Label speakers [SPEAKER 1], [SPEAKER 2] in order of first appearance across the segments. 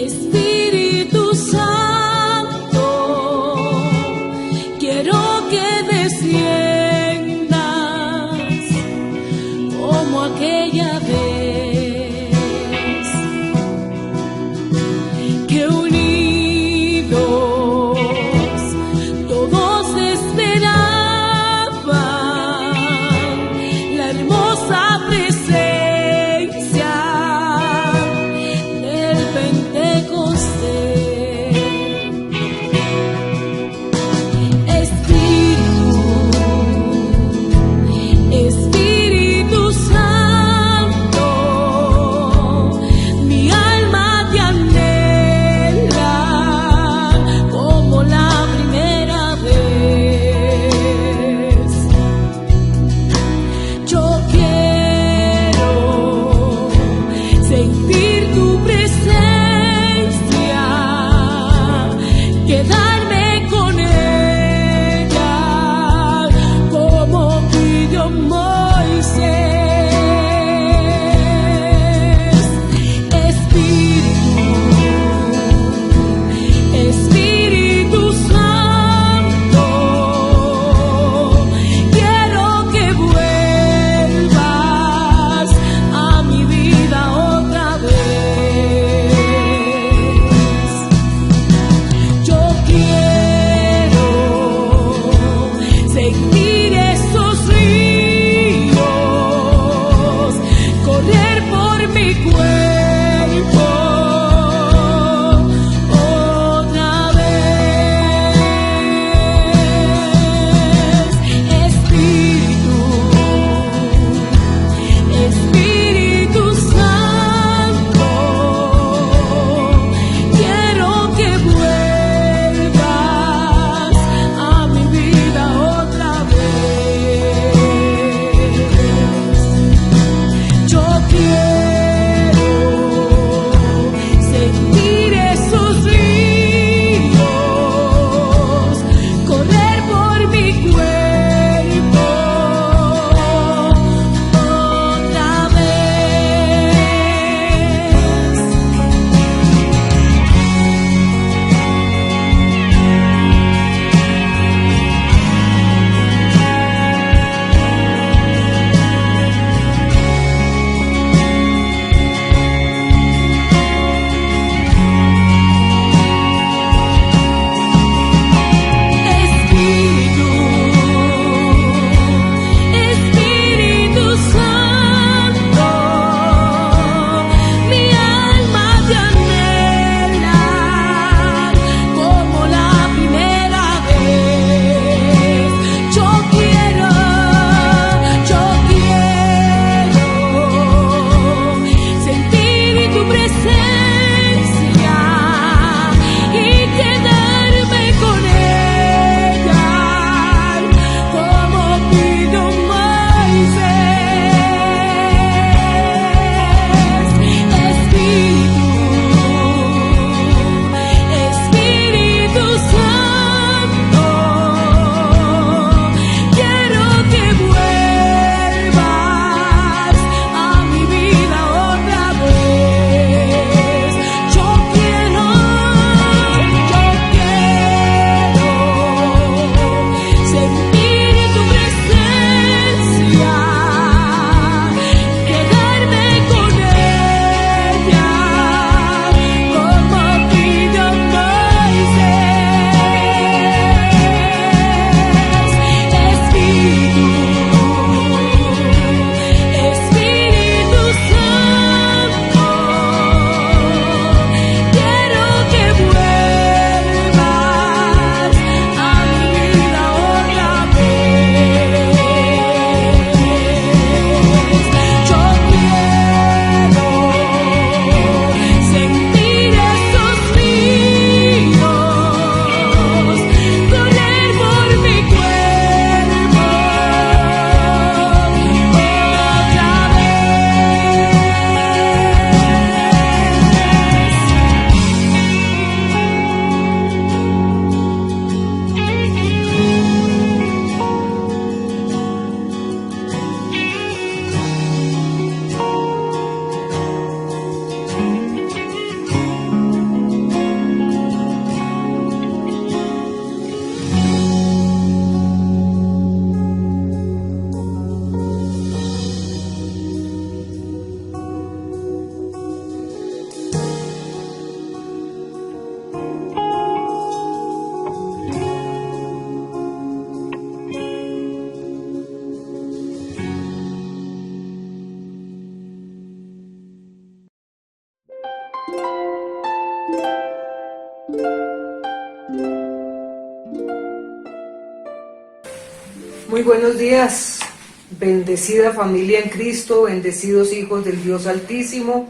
[SPEAKER 1] Espíritu Santo, quiero que desciendas Muy buenos días, bendecida familia en Cristo, bendecidos hijos del Dios Altísimo.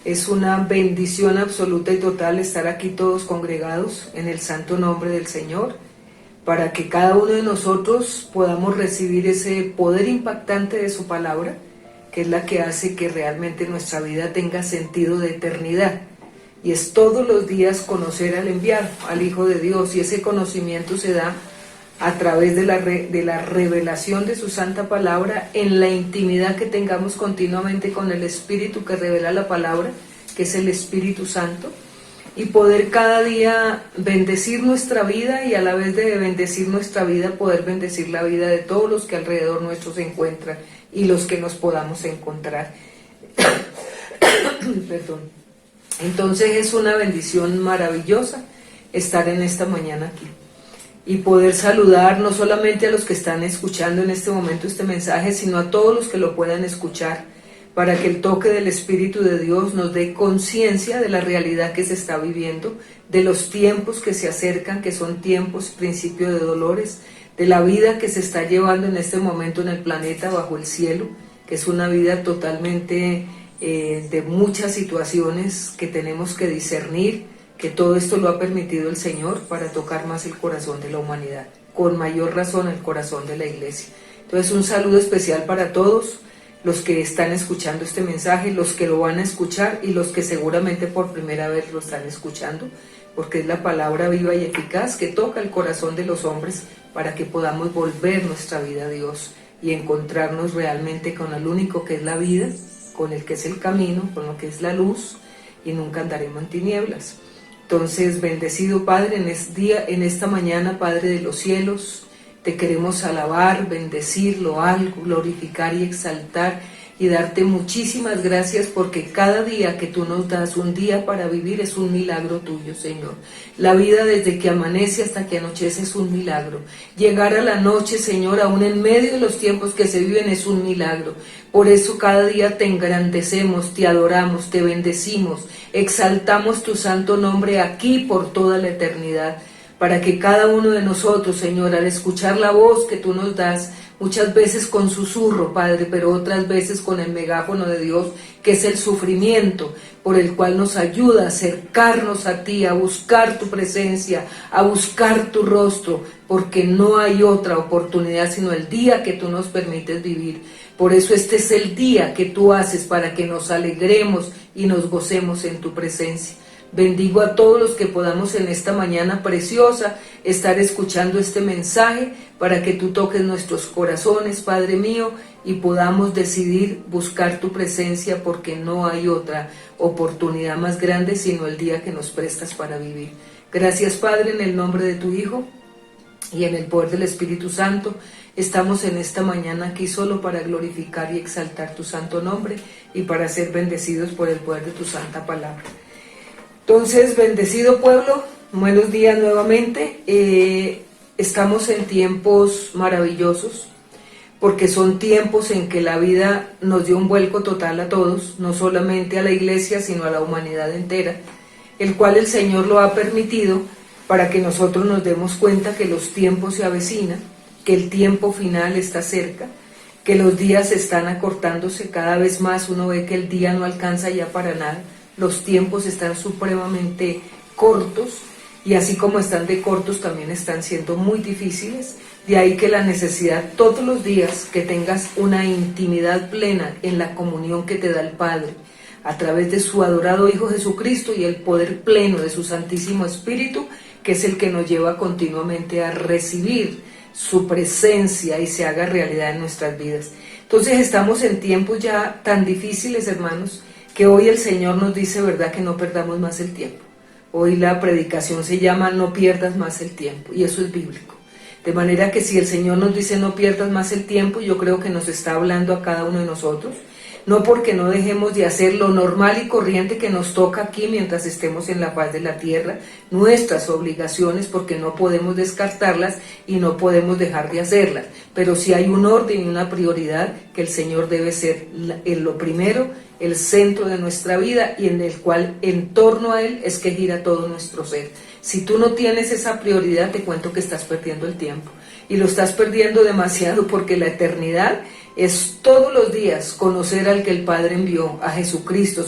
[SPEAKER 1] Es una bendición absoluta y total estar aquí todos congregados en el santo nombre del Señor, para que cada uno de nosotros podamos recibir ese poder impactante de su palabra, que es la que hace que realmente nuestra vida tenga sentido de eternidad. Y es todos los días conocer al enviado, al Hijo de Dios, y ese conocimiento se da a través de la revelación de su santa palabra, en la intimidad que tengamos continuamente con el Espíritu que revela la palabra, que es el Espíritu Santo, y poder cada día bendecir nuestra vida, y a la vez de bendecir nuestra vida, poder bendecir la vida de todos los que alrededor nuestro se encuentran y los que nos podamos encontrar. Perdón. Entonces es una bendición maravillosa estar en esta mañana aquí y poder saludar no solamente a los que están escuchando en este momento este mensaje, sino a todos los que lo puedan escuchar, para que el toque del Espíritu de Dios nos dé conciencia de la realidad que se está viviendo, de los tiempos que se acercan, que son tiempos, principio de dolores, de la vida que se está llevando en este momento en el planeta bajo el cielo, que es una vida totalmente de muchas situaciones que tenemos que discernir, que todo esto lo ha permitido el Señor para tocar más el corazón de la humanidad, con mayor razón el corazón de la iglesia. Entonces un saludo especial para todos los que están escuchando este mensaje, los que lo van a escuchar y los que seguramente por primera vez lo están escuchando, porque es la palabra viva y eficaz que toca el corazón de los hombres para que podamos volver nuestra vida a Dios y encontrarnos realmente con el único que es la vida, con el que es el camino, con lo que es la luz, y nunca andaremos en tinieblas. Entonces, bendecido Padre, en esta mañana, Padre de los cielos, te queremos alabar, bendecir, loar, glorificar y exaltar, y darte muchísimas gracias, porque cada día que tú nos das, un día para vivir, es un milagro tuyo, Señor. La vida desde que amanece hasta que anochece es un milagro. Llegar a la noche, Señor, aún en medio de los tiempos que se viven, es un milagro. Por eso cada día te engrandecemos, te adoramos, te bendecimos, exaltamos tu santo nombre aquí por toda la eternidad, para que cada uno de nosotros, Señor, al escuchar la voz que tú nos das, muchas veces con susurro, Padre, pero otras veces con el megáfono de Dios, que es el sufrimiento, por el cual nos ayuda a acercarnos a ti, a buscar tu presencia, a buscar tu rostro, porque no hay otra oportunidad sino el día que tú nos permites vivir. Por eso este es el día que tú haces para que nos alegremos y nos gocemos en tu presencia. Bendigo a todos los que podamos en esta mañana preciosa estar escuchando este mensaje, para que tú toques nuestros corazones, Padre mío, y podamos decidir buscar tu presencia, porque no hay otra oportunidad más grande sino el día que nos prestas para vivir. Gracias, Padre, en el nombre de tu Hijo y en el poder del Espíritu Santo. Estamos en esta mañana aquí solo para glorificar y exaltar tu santo nombre y para ser bendecidos por el poder de tu santa palabra. Entonces, bendecido pueblo, buenos días nuevamente. Estamos en tiempos maravillosos, porque son tiempos en que la vida nos dio un vuelco total a todos, no solamente a la iglesia, sino a la humanidad entera, el cual el Señor lo ha permitido para que nosotros nos demos cuenta que los tiempos se avecinan, que el tiempo final está cerca, que los días están acortándose cada vez más. Uno ve que el día no alcanza ya para nada. Los tiempos están supremamente cortos, y así como están de cortos, también están siendo muy difíciles. De ahí que la necesidad todos los días que tengas una intimidad plena en la comunión que te da el Padre, a través de su adorado Hijo Jesucristo y el poder pleno de su Santísimo Espíritu, que es el que nos lleva continuamente a recibir su presencia y se haga realidad en nuestras vidas. Entonces estamos en tiempos ya tan difíciles, hermanos, que hoy el Señor nos dice, ¿verdad?, que no perdamos más el tiempo. Hoy la predicación se llama No pierdas más el tiempo, y eso es bíblico. De manera que si el Señor nos dice no pierdas más el tiempo, yo creo que nos está hablando a cada uno de nosotros, no porque no dejemos de hacer lo normal y corriente que nos toca aquí mientras estemos en la faz de la tierra, nuestras obligaciones, porque no podemos descartarlas y no podemos dejar de hacerlas, pero sí hay un orden y una prioridad que el Señor debe ser en lo primero, el centro de nuestra vida, y en el cual en torno a Él es que gira todo nuestro ser. Si tú no tienes esa prioridad, te cuento que estás perdiendo el tiempo. Y lo estás perdiendo demasiado, porque la eternidad es todos los días conocer al que el Padre envió, a Jesucristo,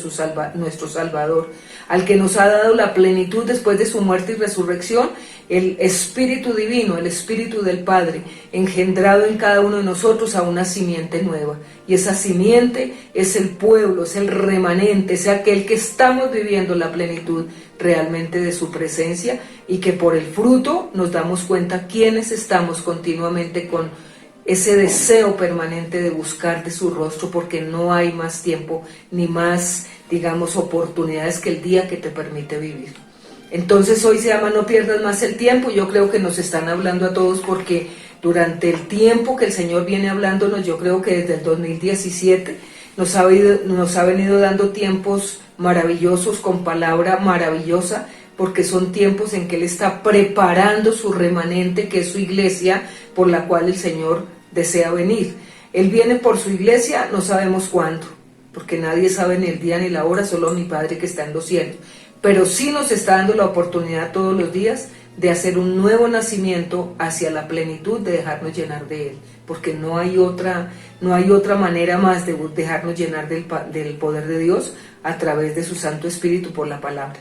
[SPEAKER 1] nuestro Salvador, al que nos ha dado la plenitud después de su muerte y resurrección, el Espíritu Divino, el Espíritu del Padre, engendrado en cada uno de nosotros a una simiente nueva. Y esa simiente es el pueblo, es el remanente, es aquel que estamos viviendo la plenitud realmente de su presencia, y que por el fruto nos damos cuenta quiénes estamos continuamente con ese deseo permanente de buscar de su rostro, porque no hay más tiempo ni más, digamos, oportunidades que el día que te permite vivir. Entonces hoy se llama No pierdas más el tiempo. Yo creo que nos están hablando a todos, porque durante el tiempo que el Señor viene hablándonos, yo creo que desde el 2017 nos ha venido dando tiempos maravillosos, con palabra maravillosa, porque son tiempos en que Él está preparando su remanente, que es su iglesia, por la cual el Señor desea venir. Él viene por su iglesia, no sabemos cuándo, porque nadie sabe ni el día ni la hora, solo mi Padre que está en los cielos. Pero sí nos está dando la oportunidad todos los días de hacer un nuevo nacimiento hacia la plenitud, de dejarnos llenar de Él, porque no hay otra manera más de dejarnos llenar del poder de Dios a través de su Santo Espíritu por la palabra.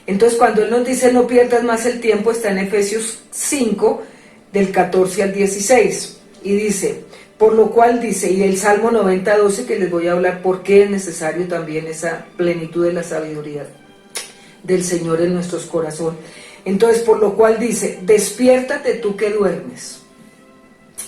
[SPEAKER 1] Entonces, cuando Él nos dice no pierdas más el tiempo, está en Efesios 5, del 14 al 16, y dice, por lo cual dice, y el Salmo 90, 12, que les voy a hablar por qué es necesario también esa plenitud de la sabiduría del Señor en nuestros corazones. Entonces, por lo cual dice, despiértate tú que duermes,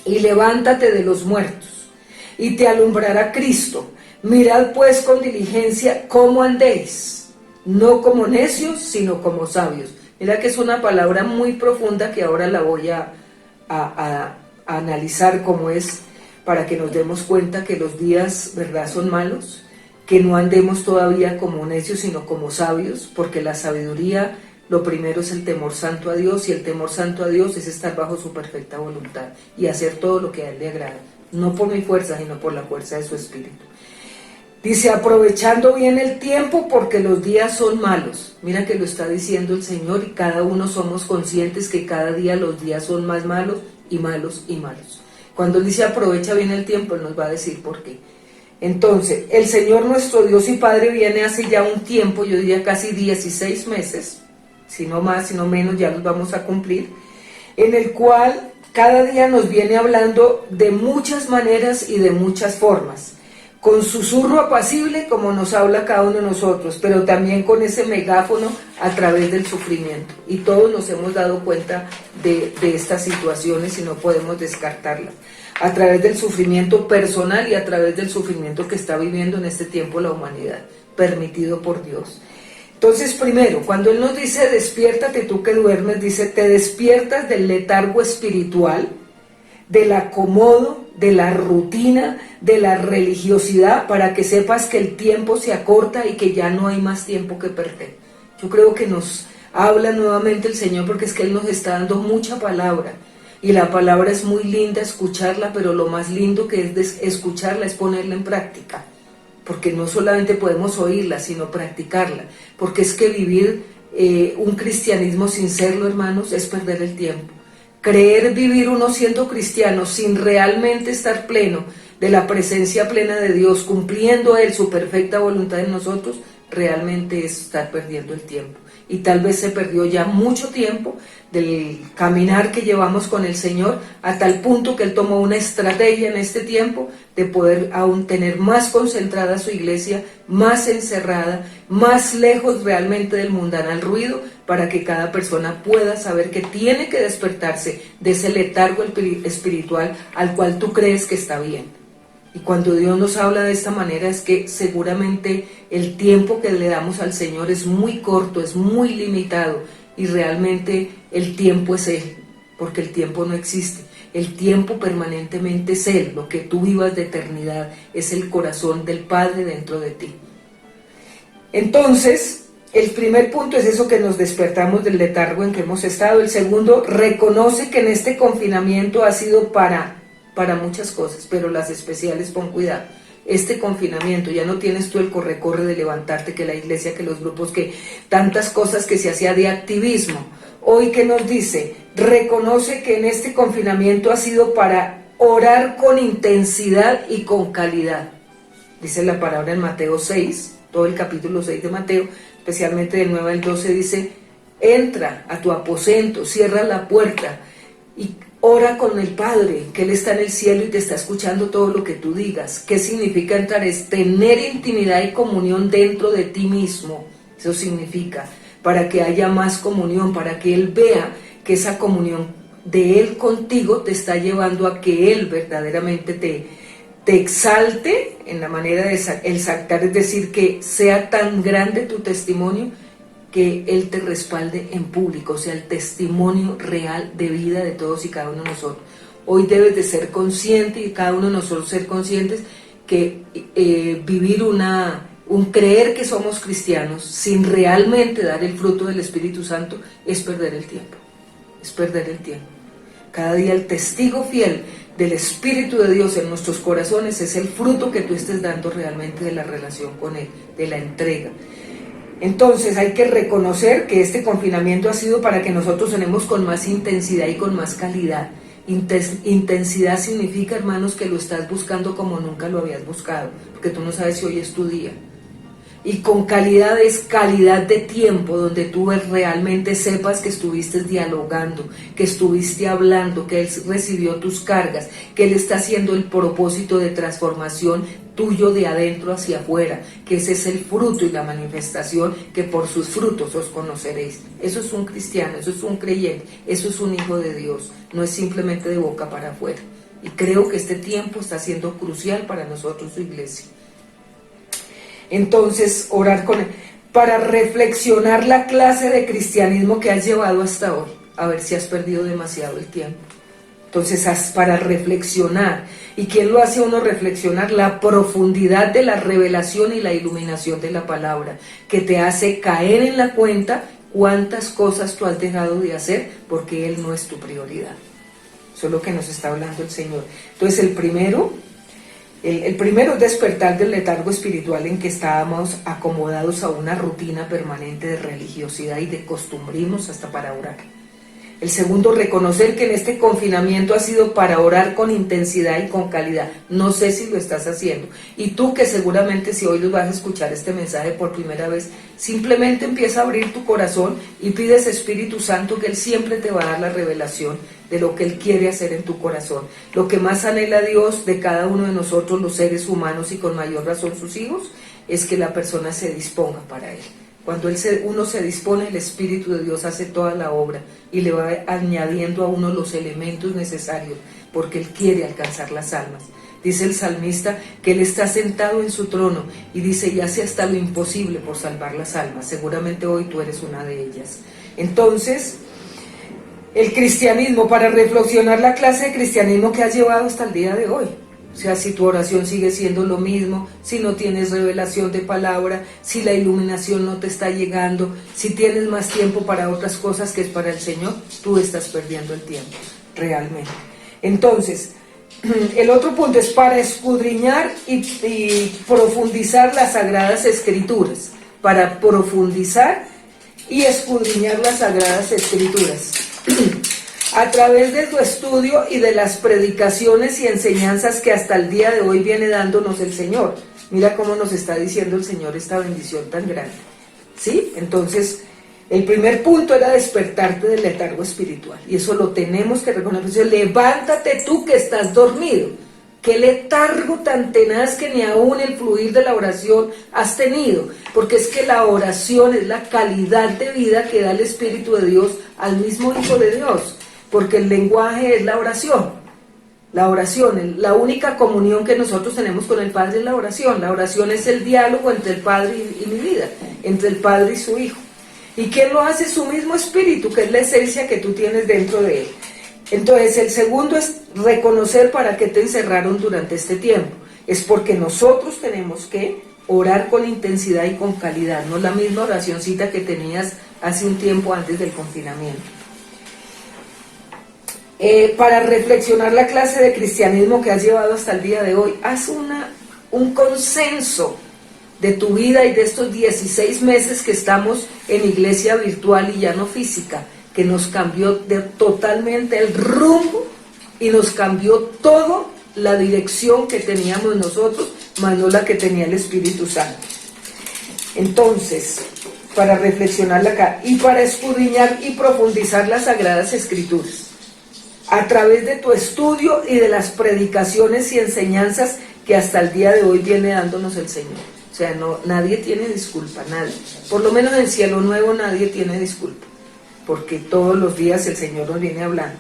[SPEAKER 1] y levántate de los muertos, y te alumbrará Cristo. Mirad pues con diligencia cómo andéis, no como necios, sino como sabios. Mira que es una palabra muy profunda, que ahora la voy a analizar cómo es, para que nos demos cuenta que los días, ¿verdad?, son malos, que no andemos todavía como necios, sino como sabios, porque la sabiduría, lo primero es el temor santo a Dios, y el temor santo a Dios es estar bajo su perfecta voluntad y hacer todo lo que a Él le agrada, no por mi fuerza, sino por la fuerza de su Espíritu. Dice, aprovechando bien el tiempo, porque los días son malos. Mira que lo está diciendo el Señor, y cada uno somos conscientes que cada día los días son más malos y malos y malos. Cuando Él dice aprovecha bien el tiempo, Él nos va a decir por qué. Entonces, el Señor nuestro Dios y Padre viene hace ya un tiempo, yo diría casi 16 meses, si no más, si no menos, ya los vamos a cumplir, en el cual cada día nos viene hablando de muchas maneras y de muchas formas, con susurro apacible, como nos habla cada uno de nosotros, pero también con ese megáfono a través del sufrimiento. Y todos nos hemos dado cuenta de estas situaciones y no podemos descartarlas. A través del sufrimiento personal y a través del sufrimiento que está viviendo en este tiempo la humanidad, permitido por Dios. Entonces, primero, cuando Él nos dice despiértate tú que duermes, dice te despiertas del letargo espiritual, del acomodo, de la rutina, de la religiosidad, para que sepas que el tiempo se acorta y que ya no hay más tiempo que perder. Yo creo que nos habla nuevamente el Señor, porque es que Él nos está dando mucha palabra, y la palabra es muy linda escucharla, pero lo más lindo que es escucharla es ponerla en práctica, porque no solamente podemos oírla, sino practicarla, porque es que vivir un cristianismo sin serlo, hermanos, es perder el tiempo. Creer vivir uno siendo cristiano sin realmente estar pleno de la presencia plena de Dios, cumpliendo Él su perfecta voluntad en nosotros, realmente es estar perdiendo el tiempo. Y tal vez se perdió ya mucho tiempo del caminar que llevamos con el Señor, a tal punto que Él tomó una estrategia en este tiempo de poder aún tener más concentrada su iglesia, más encerrada, más lejos realmente del mundanal ruido, para que cada persona pueda saber que tiene que despertarse de ese letargo espiritual al cual tú crees que está bien. Y cuando Dios nos habla de esta manera, es que seguramente el tiempo que le damos al Señor es muy corto, es muy limitado, y realmente el tiempo es Él, porque el tiempo no existe. El tiempo permanentemente es Él. Lo que tú vivas de eternidad es el corazón del Padre dentro de ti. Entonces, el primer punto es eso, que nos despertamos del letargo en que hemos estado. El segundo, reconoce que en este confinamiento ha sido para muchas cosas, pero las especiales, pon cuidado. Este confinamiento, ya no tienes tú el corre-corre de levantarte, que la iglesia, que los grupos, que tantas cosas que se hacía de activismo, Hoy, ¿qué nos dice? Reconoce que en este confinamiento ha sido para orar con intensidad y con calidad. Dice la palabra en Mateo 6, todo el capítulo 6 de Mateo, especialmente del 9 al 12, dice: entra a tu aposento, cierra la puerta y ora con el Padre, que Él está en el cielo y te está escuchando todo lo que tú digas. ¿Qué significa entrar? Es tener intimidad y comunión dentro de ti mismo. Eso significa, para que haya más comunión, para que Él vea que esa comunión de Él contigo te está llevando a que Él verdaderamente te exalte en la manera de exaltar, es decir, que sea tan grande tu testimonio que Él te respalde en público, o sea, el testimonio real de vida de todos y cada uno de nosotros. Hoy debes de ser consciente, y cada uno de nosotros ser conscientes, que vivir un creer que somos cristianos sin realmente dar el fruto del Espíritu Santo es perder el tiempo, es perder el tiempo. Cada día el testigo fiel del Espíritu de Dios en nuestros corazones es el fruto que tú estés dando realmente de la relación con Él, de la entrega. Entonces hay que reconocer que este confinamiento ha sido para que nosotros tenemos con más intensidad y con más calidad. Intensidad significa, hermanos, que lo estás buscando como nunca lo habías buscado, porque tú no sabes si hoy es tu día. Y con calidad es calidad de tiempo, donde tú realmente sepas que estuviste dialogando, que estuviste hablando, que Él recibió tus cargas, que Él está haciendo el propósito de transformación tuyo de adentro hacia afuera, que ese es el fruto y la manifestación, que por sus frutos os conoceréis. Eso es un cristiano, eso es un creyente, eso es un hijo de Dios, no es simplemente de boca para afuera. Y creo que este tiempo está siendo crucial para nosotros, su iglesia. Entonces, orar con Él, para reflexionar la clase de cristianismo que has llevado hasta hoy, a ver si has perdido demasiado el tiempo. Entonces, para reflexionar. ¿Y quién lo hace a uno reflexionar? La profundidad de la revelación y la iluminación de la palabra, que te hace caer en la cuenta cuántas cosas tú has dejado de hacer porque Él no es tu prioridad. Eso es lo que nos está hablando el Señor. Entonces, el primero es despertar del letargo espiritual en que estábamos acomodados a una rutina permanente de religiosidad y de costumbrismos hasta para orar. El segundo, reconocer que en este confinamiento ha sido para orar con intensidad y con calidad. No sé si lo estás haciendo. Y tú, que seguramente si hoy los vas a escuchar este mensaje por primera vez, simplemente empieza a abrir tu corazón y pides Espíritu Santo, que Él siempre te va a dar la revelación de lo que Él quiere hacer en tu corazón. Lo que más anhela Dios de cada uno de nosotros, los seres humanos, y con mayor razón sus hijos, es que la persona se disponga para Él. Cuando uno se dispone, el Espíritu de Dios hace toda la obra y le va añadiendo a uno los elementos necesarios, porque Él quiere alcanzar las almas. Dice el salmista que Él está sentado en su trono y dice, y hace hasta lo imposible por salvar las almas. Seguramente hoy tú eres una de ellas. Entonces, el cristianismo, para reflexionar la clase de cristianismo que has llevado hasta el día de hoy. O sea, si tu oración sigue siendo lo mismo, si no tienes revelación de palabra, si la iluminación no te está llegando, si tienes más tiempo para otras cosas que es para el Señor, tú estás perdiendo el tiempo, realmente. Entonces, el otro punto es para escudriñar y profundizar las Sagradas Escrituras, para profundizar y escudriñar las Sagradas Escrituras. A través de tu estudio y de las predicaciones y enseñanzas que hasta el día de hoy viene dándonos el Señor. Mira cómo nos está diciendo el Señor esta bendición tan grande. ¿Sí? Entonces, el primer punto era despertarte del letargo espiritual. Y eso lo tenemos que reconocer. Levántate tú que estás dormido. Qué letargo tan tenaz que ni aún el fluir de la oración has tenido. Porque es que la oración es la calidad de vida que da el Espíritu de Dios al mismo Hijo de Dios. Porque el lenguaje es la oración. La oración, la única comunión que nosotros tenemos con el Padre es la oración. La oración es el diálogo entre el Padre y mi vida, entre el Padre y su Hijo. ¿Y quién lo hace? Su mismo Espíritu, que es la esencia que tú tienes dentro de Él. Entonces, el segundo es reconocer para qué te encerraron durante este tiempo. Es porque nosotros tenemos que orar con intensidad y con calidad, no la misma oracioncita que tenías hace un tiempo antes del confinamiento. Para reflexionar la clase de cristianismo que has llevado hasta el día de hoy, haz un consenso de tu vida y de estos 16 meses que estamos en iglesia virtual y ya no física. que nos cambió totalmente el rumbo y nos cambió toda la dirección que teníamos nosotros, más no la que tenía el Espíritu Santo. Entonces, para reflexionarla acá y para escudriñar y profundizar las Sagradas Escrituras, a través de tu estudio y de las predicaciones y enseñanzas que hasta el día de hoy viene dándonos el Señor. O sea, nadie tiene disculpa, nadie. Por lo menos en Cielo Nuevo nadie tiene disculpa, porque todos los días el Señor nos viene hablando.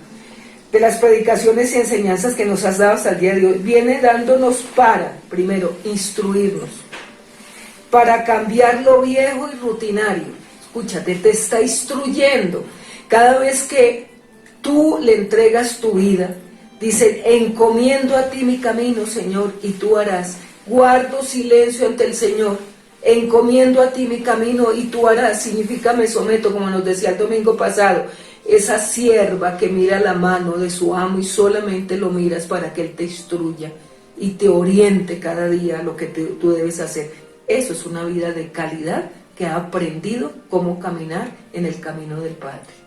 [SPEAKER 1] De las predicaciones y enseñanzas que nos has dado hasta el día de hoy, viene dándonos para, primero, instruirnos, para cambiar lo viejo y rutinario. Escúchate, te está instruyendo. Cada vez que tú le entregas tu vida, dice, encomiendo a ti mi camino, Señor, y tú harás. Guardo silencio ante el Señor, encomiendo a ti mi camino y tú harás. Significa me someto, como nos decía el domingo pasado, esa sierva que mira la mano de su amo y solamente lo miras para que él te instruya y te oriente cada día a lo que tú debes hacer. Eso es una vida de calidad que ha aprendido cómo caminar en el camino del Padre.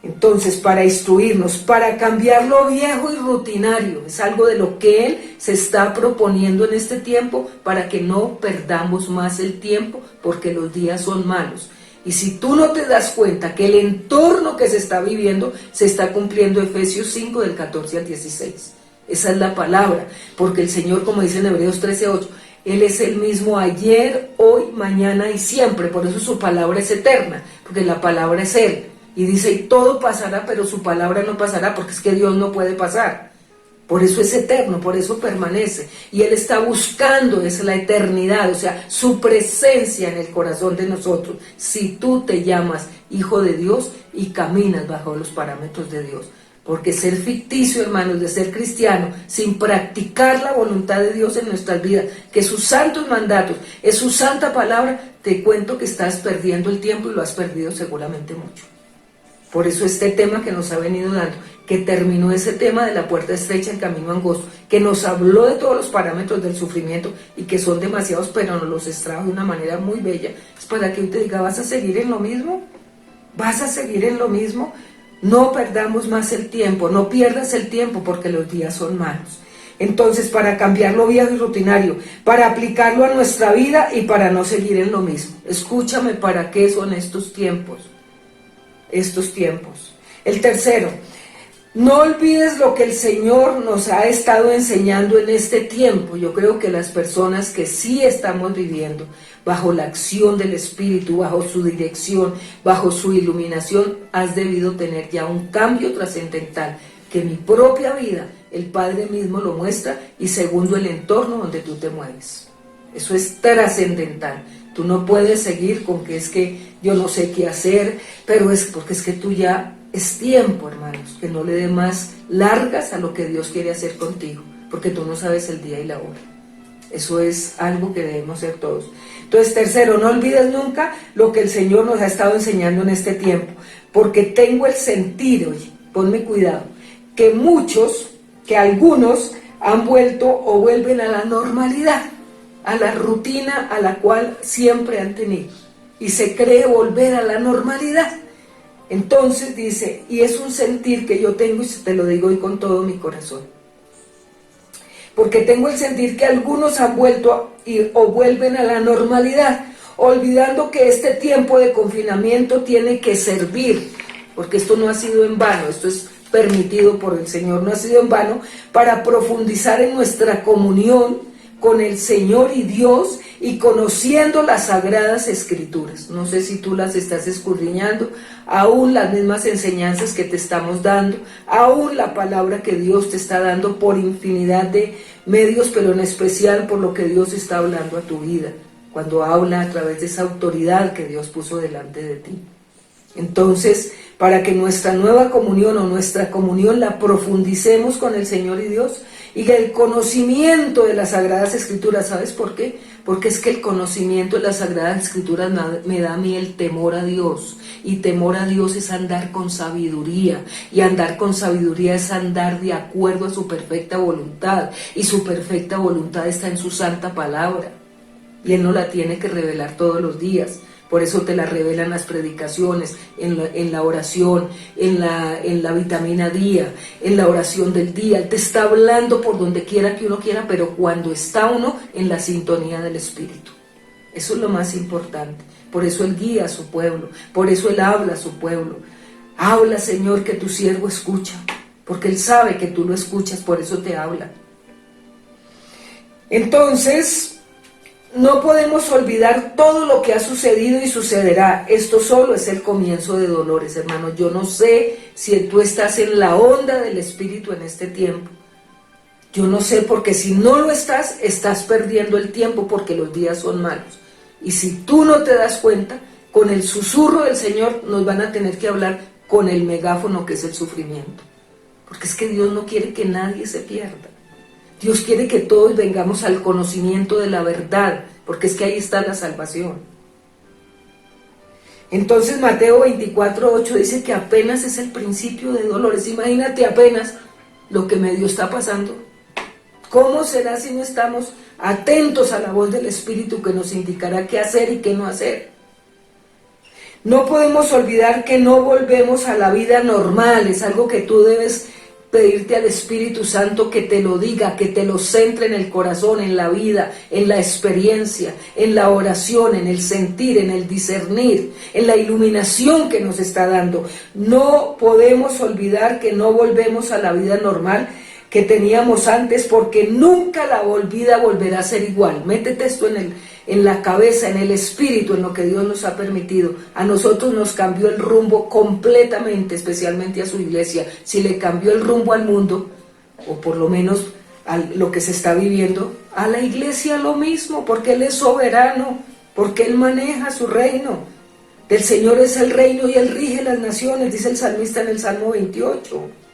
[SPEAKER 1] Entonces, para instruirnos, para cambiar lo viejo y rutinario, es algo de lo que Él se está proponiendo en este tiempo para que no perdamos más el tiempo, porque los días son malos. Y si tú no te das cuenta que el entorno que se está viviendo se está cumpliendo, Efesios 5 del 14 al 16. Esa es la palabra, porque el Señor, como dice en Hebreos 13:8, Él es el mismo ayer, hoy, mañana y siempre. Por eso su palabra es eterna, porque la palabra es Él. Y dice, y todo pasará, pero su palabra no pasará, porque es que Dios no puede pasar. Por eso es eterno, por eso permanece. Y Él está buscando, es la eternidad, o sea, su presencia en el corazón de nosotros. Si tú te llamas hijo de Dios y caminas bajo los parámetros de Dios. Porque ser ficticio, hermanos, de ser cristiano, sin practicar la voluntad de Dios en nuestras vidas, que sus santos mandatos, es su santa palabra, te cuento que estás perdiendo el tiempo y lo has perdido seguramente mucho. Por eso este tema que nos ha venido dando, que terminó ese tema de la puerta estrecha, el camino angosto, que nos habló de todos los parámetros del sufrimiento y que son demasiados, pero nos los extrajo de una manera muy bella. Es para que hoy te diga, ¿vas a seguir en lo mismo? ¿Vas a seguir en lo mismo? No perdamos más el tiempo, no pierdas el tiempo porque los días son malos. Entonces, para cambiar lo viejo y rutinario, para aplicarlo a nuestra vida y para no seguir en lo mismo. Escúchame, ¿para qué son estos tiempos? Estos tiempos. El tercero, no olvides lo que el Señor nos ha estado enseñando en este tiempo. Yo creo que las personas que sí estamos viviendo bajo la acción del Espíritu, bajo su dirección, bajo su iluminación, has debido tener ya un cambio trascendental, que mi propia vida, el Padre mismo lo muestra, y segundo, el entorno donde tú te mueves. Eso es trascendental. Tú no puedes seguir con que es que yo no sé qué hacer, pero es porque es que tú ya es tiempo, hermanos, que no le dé más largas a lo que Dios quiere hacer contigo, porque tú no sabes el día y la hora. Eso es algo que debemos hacer todos. Entonces, tercero, no olvides nunca lo que el Señor nos ha estado enseñando en este tiempo, porque tengo el sentir, oye, ponme cuidado, que algunos han vuelto o vuelven a la normalidad, a la rutina a la cual siempre han tenido, y se cree volver a la normalidad. Entonces dice, y es un sentir que yo tengo, y te lo digo hoy con todo mi corazón, porque tengo el sentir que algunos han vuelto o vuelven a la normalidad, olvidando que este tiempo de confinamiento tiene que servir, porque esto no ha sido en vano, esto es permitido por el Señor, no ha sido en vano, para profundizar en nuestra comunión con el Señor y Dios, y conociendo las Sagradas Escrituras. No sé si tú las estás escudriñando, aún las mismas enseñanzas que te estamos dando, aún la palabra que Dios te está dando por infinidad de medios, pero en especial por lo que Dios está hablando a tu vida, cuando habla a través de esa autoridad que Dios puso delante de ti. Entonces, para que nuestra nueva comunión o nuestra comunión la profundicemos con el Señor y Dios, y el conocimiento de las Sagradas Escrituras, ¿sabes por qué? Porque es que el conocimiento de las Sagradas Escrituras me da a mí el temor a Dios, y temor a Dios es andar con sabiduría, y andar con sabiduría es andar de acuerdo a su perfecta voluntad, y su perfecta voluntad está en su santa palabra, y Él nos la tiene que revelar todos los días. Por eso te la revelan las predicaciones, en la oración, en la vitamina día, en la oración del día. Él te está hablando por donde quiera que uno quiera, pero cuando está uno en la sintonía del Espíritu. Eso es lo más importante. Por eso Él guía a su pueblo, por eso Él habla a su pueblo. Habla, Señor, que tu siervo escucha, porque Él sabe que tú lo escuchas, por eso te habla. Entonces, no podemos olvidar todo lo que ha sucedido y sucederá. Esto solo es el comienzo de dolores, hermanos. Yo no sé si tú estás en la onda del Espíritu en este tiempo. Yo no sé, porque si no lo estás, estás perdiendo el tiempo, porque los días son malos. Y si tú no te das cuenta, con el susurro del Señor nos van a tener que hablar con el megáfono, que es el sufrimiento. Porque es que Dios no quiere que nadie se pierda. Dios quiere que todos vengamos al conocimiento de la verdad, porque es que ahí está la salvación. Entonces Mateo 24:8 dice que apenas es el principio de dolores. Imagínate apenas lo que medio está pasando. ¿Cómo será si no estamos atentos a la voz del Espíritu que nos indicará qué hacer y qué no hacer? No podemos olvidar que no volvemos a la vida normal. Es algo que tú debes pedirte al Espíritu Santo que te lo diga, que te lo centre en el corazón, en la vida, en la experiencia, en la oración, en el sentir, en el discernir, en la iluminación que nos está dando. No podemos olvidar que no volvemos a la vida normal que teníamos antes, porque nunca la vida volverá a ser igual. Métete esto en la cabeza, en el espíritu, en lo que Dios nos ha permitido. A nosotros nos cambió el rumbo completamente, especialmente a su iglesia. Si le cambió el rumbo al mundo, o por lo menos a lo que se está viviendo, a la iglesia lo mismo, porque Él es soberano, porque Él maneja su reino. Del Señor es el reino y Él rige las naciones, dice el salmista en el Salmo 28.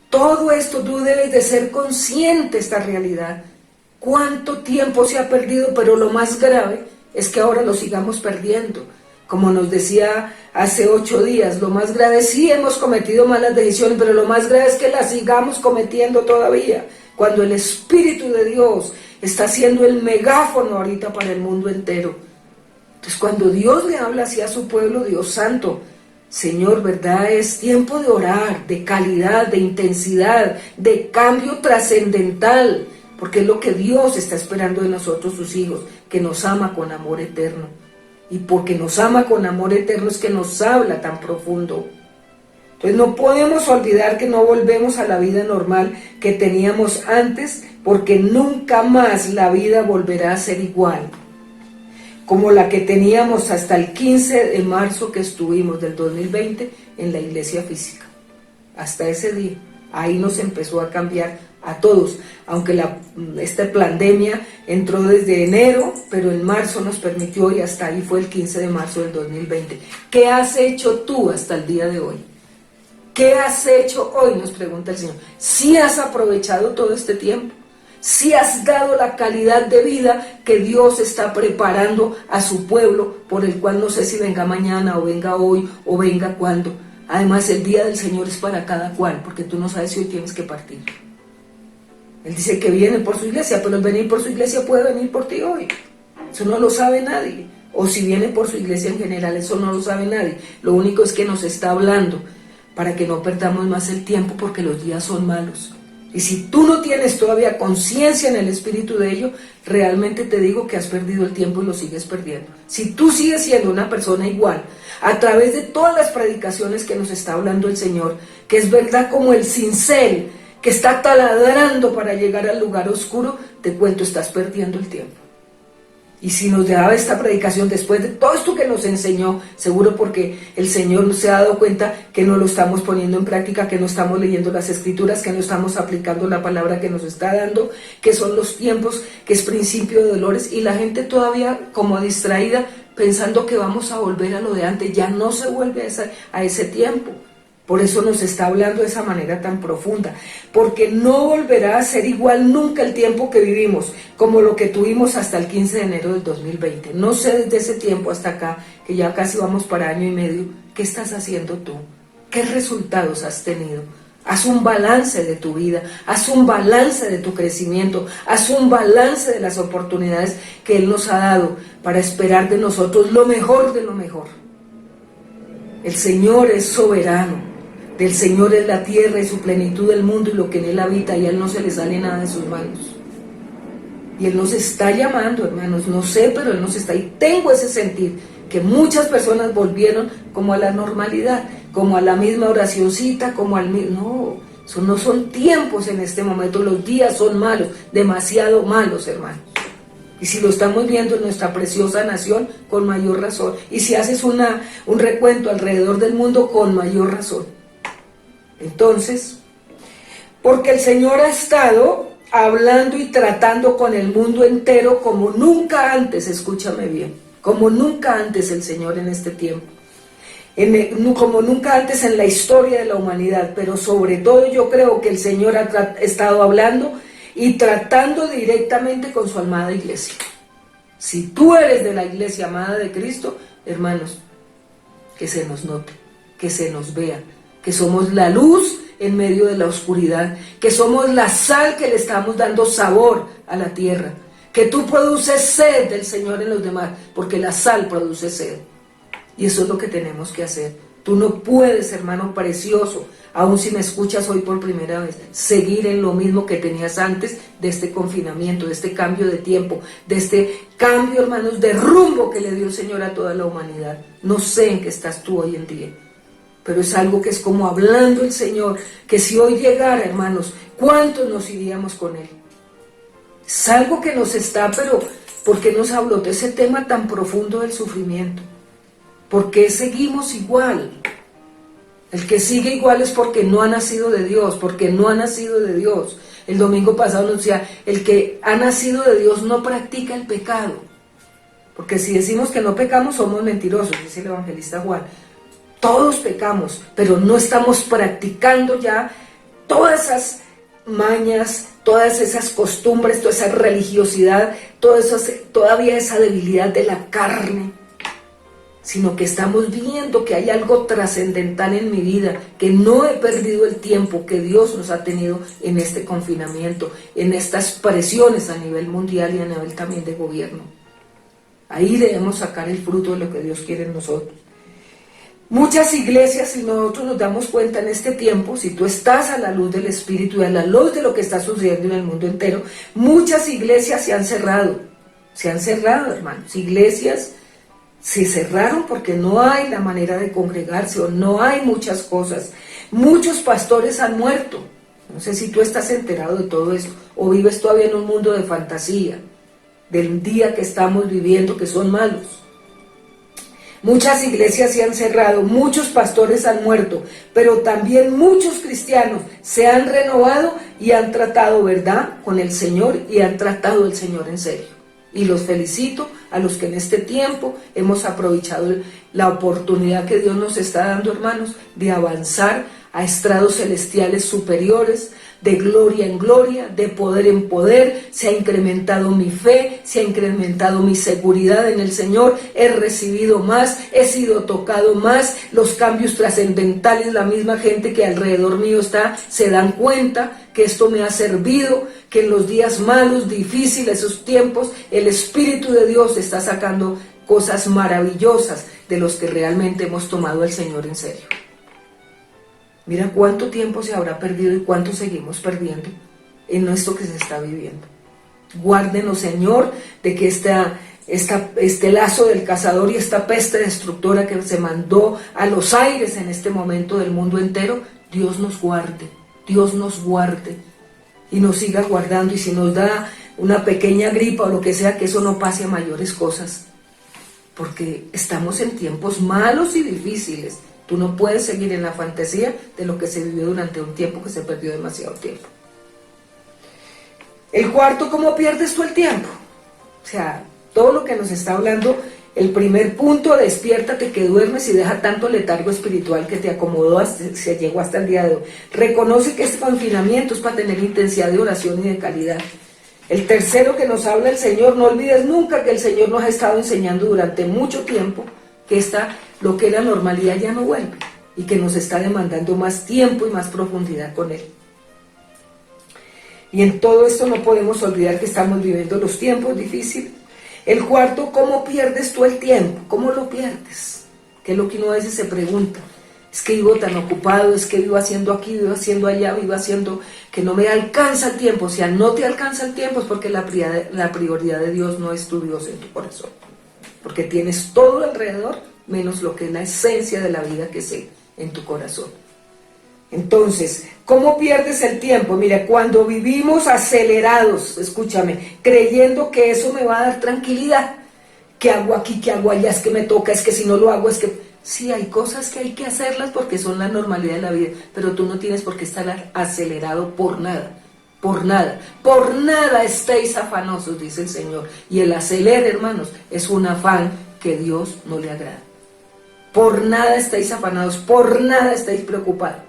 [SPEAKER 1] Todo esto tú debes de ser consciente de esta realidad. ¿Cuánto tiempo se ha perdido? Pero lo más grave es que ahora lo sigamos perdiendo. Como nos decía hace 8 días, lo más grave, sí hemos cometido malas decisiones, pero lo más grave es que las sigamos cometiendo todavía, cuando el Espíritu de Dios está siendo el megáfono ahorita para el mundo entero. Entonces, cuando Dios le habla así a su pueblo, Dios santo, Señor, ¿verdad? Es tiempo de orar, de calidad, de intensidad, de cambio trascendental, porque es lo que Dios está esperando de nosotros, sus hijos, que nos ama con amor eterno. Y porque nos ama con amor eterno es que nos habla tan profundo. Entonces no podemos olvidar que no volvemos a la vida normal que teníamos antes, porque nunca más la vida volverá a ser igual como la que teníamos hasta el 15 de marzo que estuvimos del 2020 en la iglesia física. Hasta ese día, ahí nos empezó a cambiar a todos, aunque esta pandemia entró desde enero, pero en marzo nos permitió y hasta ahí fue el 15 de marzo del 2020. ¿Qué has hecho tú hasta el día de hoy? ¿Qué has hecho hoy? Nos pregunta el Señor. ¿Sí has aprovechado todo este tiempo? ¿Sí has dado la calidad de vida que Dios está preparando a su pueblo, por el cual no sé si venga mañana o venga hoy o venga cuando? Además, el día del Señor es para cada cual, porque tú no sabes si hoy tienes que partir. Él dice que viene por su iglesia, pero el venir por su iglesia puede venir por ti hoy. Eso no lo sabe nadie. O si viene por su iglesia en general, eso no lo sabe nadie. Lo único es que nos está hablando para que no perdamos más el tiempo, porque los días son malos. Y si tú no tienes todavía conciencia en el espíritu de ello, realmente te digo que has perdido el tiempo y lo sigues perdiendo. Si tú sigues siendo una persona igual, a través de todas las predicaciones que nos está hablando el Señor, que es verdad como el cincel que está taladrando para llegar al lugar oscuro, te cuento, estás perdiendo el tiempo. Y si nos daba esta predicación después de todo esto que nos enseñó, seguro porque el Señor se ha dado cuenta que no lo estamos poniendo en práctica, que no estamos leyendo las Escrituras, que no estamos aplicando la palabra que nos está dando, que son los tiempos, que es principio de dolores, y la gente todavía como distraída, pensando que vamos a volver a lo de antes. Ya no se vuelve a ese tiempo. Por eso nos está hablando de esa manera tan profunda, porque no volverá a ser igual nunca el tiempo que vivimos, como lo que tuvimos hasta el 15 de enero del 2020. No sé desde ese tiempo hasta acá, que ya casi vamos para año y medio, ¿qué estás haciendo tú? ¿Qué resultados has tenido? Haz un balance de tu vida, haz un balance de tu crecimiento, haz un balance de las oportunidades que Él nos ha dado para esperar de nosotros lo mejor de lo mejor. El Señor es soberano, del Señor es la tierra y su plenitud del mundo y lo que en Él habita, y a Él no se le sale nada de sus manos. Y Él nos está llamando, hermanos, no sé, pero Él nos está, y tengo ese sentir, que muchas personas volvieron como a la normalidad, como a la misma oracioncita, como al mismo... No, no son tiempos en este momento, los días son malos, demasiado malos, hermanos. Y si lo estamos viendo en nuestra preciosa nación, con mayor razón. Y si haces un recuento alrededor del mundo, con mayor razón. Entonces, porque el Señor ha estado hablando y tratando con el mundo entero como nunca antes, escúchame bien, como nunca antes el Señor en este tiempo. Como nunca antes en la historia de la humanidad, pero sobre todo yo creo que el Señor ha estado hablando y tratando directamente con su amada iglesia. Si tú eres de la iglesia amada de Cristo, hermanos, que se nos note, que se nos vea, que somos la luz en medio de la oscuridad, que somos la sal que le estamos dando sabor a la tierra, que tú produces sed del Señor en los demás, porque la sal produce sed. Y eso es lo que tenemos que hacer. Tú no puedes, hermano precioso, aun si me escuchas hoy por primera vez, seguir en lo mismo que tenías antes de este confinamiento, de este cambio de tiempo, de este cambio, hermanos, de rumbo que le dio el Señor a toda la humanidad. No sé en qué estás tú hoy en día, pero es algo que es como hablando el Señor, que si hoy llegara, hermanos, ¿cuántos nos iríamos con Él? Es algo que nos está, pero ¿por qué nos habló de ese tema tan profundo del sufrimiento? ¿Por qué seguimos igual? El que sigue igual es porque no ha nacido de Dios, porque no ha nacido de Dios. El domingo pasado nos decía, el que ha nacido de Dios no practica el pecado. Porque si decimos que no pecamos, somos mentirosos, dice el evangelista Juan. Todos pecamos, pero no estamos practicando ya todas esas mañas, todas esas costumbres, toda esa religiosidad, todavía esa debilidad de la carne, sino que estamos viendo que hay algo trascendental en mi vida, que no he perdido el tiempo que Dios nos ha tenido en este confinamiento, en estas presiones a nivel mundial y a nivel también de gobierno. Ahí debemos sacar el fruto de lo que Dios quiere en nosotros. Muchas iglesias, si nosotros nos damos cuenta en este tiempo, si tú estás a la luz del Espíritu y a la luz de lo que está sucediendo en el mundo entero, muchas iglesias se han cerrado, hermanos. Iglesias se cerraron porque no hay la manera de congregarse o no hay muchas cosas. Muchos pastores han muerto. No sé si tú estás enterado de todo esto o vives todavía en un mundo de fantasía, del día que estamos viviendo, que son malos. Muchas iglesias se han cerrado, muchos pastores han muerto, pero también muchos cristianos se han renovado y han tratado, ¿verdad?, con el Señor y han tratado al Señor en serio. Y los felicito a los que en este tiempo hemos aprovechado la oportunidad que Dios nos está dando, hermanos, de avanzar a estrados celestiales superiores, de gloria en gloria, de poder en poder. Se ha incrementado mi fe, se ha incrementado mi seguridad en el Señor, he recibido más, he sido tocado más, los cambios trascendentales, la misma gente que alrededor mío está, se dan cuenta que esto me ha servido, que en los días malos, difíciles, esos tiempos, el Espíritu de Dios está sacando cosas maravillosas de los que realmente hemos tomado al Señor en serio. Mira cuánto tiempo se habrá perdido y cuánto seguimos perdiendo en esto que se está viviendo. Guárdenos, Señor, de que este lazo del cazador y esta peste destructora que se mandó a los aires en este momento del mundo entero, Dios nos guarde y nos siga guardando. Y si nos da una pequeña gripa o lo que sea, que eso no pase a mayores cosas, porque estamos en tiempos malos y difíciles. Tú no puedes seguir en la fantasía de lo que se vivió durante un tiempo que se perdió demasiado tiempo. El cuarto, ¿cómo pierdes tú el tiempo? O sea, todo lo que nos está hablando, el primer punto, despiértate que duermes y deja tanto letargo espiritual que te acomodó, se llegó hasta el día de hoy. Reconoce que este confinamiento es para tener intensidad de oración y de calidad. El tercero que nos habla el Señor, no olvides nunca que el Señor nos ha estado enseñando durante mucho tiempo que lo que era normalidad ya no vuelve. y que nos está demandando más tiempo y más profundidad con Él. Y en todo esto no podemos olvidar que estamos viviendo los tiempos difíciles. El cuarto, ¿cómo pierdes tú el tiempo? ¿Cómo lo pierdes? Que es lo que uno a veces se pregunta. Es que vivo tan ocupado, es que vivo haciendo aquí, vivo haciendo allá, vivo haciendo que no me alcanza el tiempo. O sea, no te alcanza el tiempo es porque la prioridad de Dios no es tu Dios en tu corazón. Porque tienes todo alrededor, menos lo que es la esencia de la vida que es en tu corazón. Entonces, ¿cómo pierdes el tiempo? Mira, cuando vivimos acelerados, escúchame, creyendo que eso me va a dar tranquilidad, ¿qué hago aquí, qué hago allá? Es que me toca, es que si no lo hago, es que... Sí, hay cosas que hay que hacerlas porque son la normalidad de la vida, pero tú no tienes por qué estar acelerado por nada, por nada. Por nada estéis afanosos, dice el Señor. Y el acelerar, hermanos, es un afán que Dios no le agrada. Por nada estáis afanados, por nada estáis preocupados.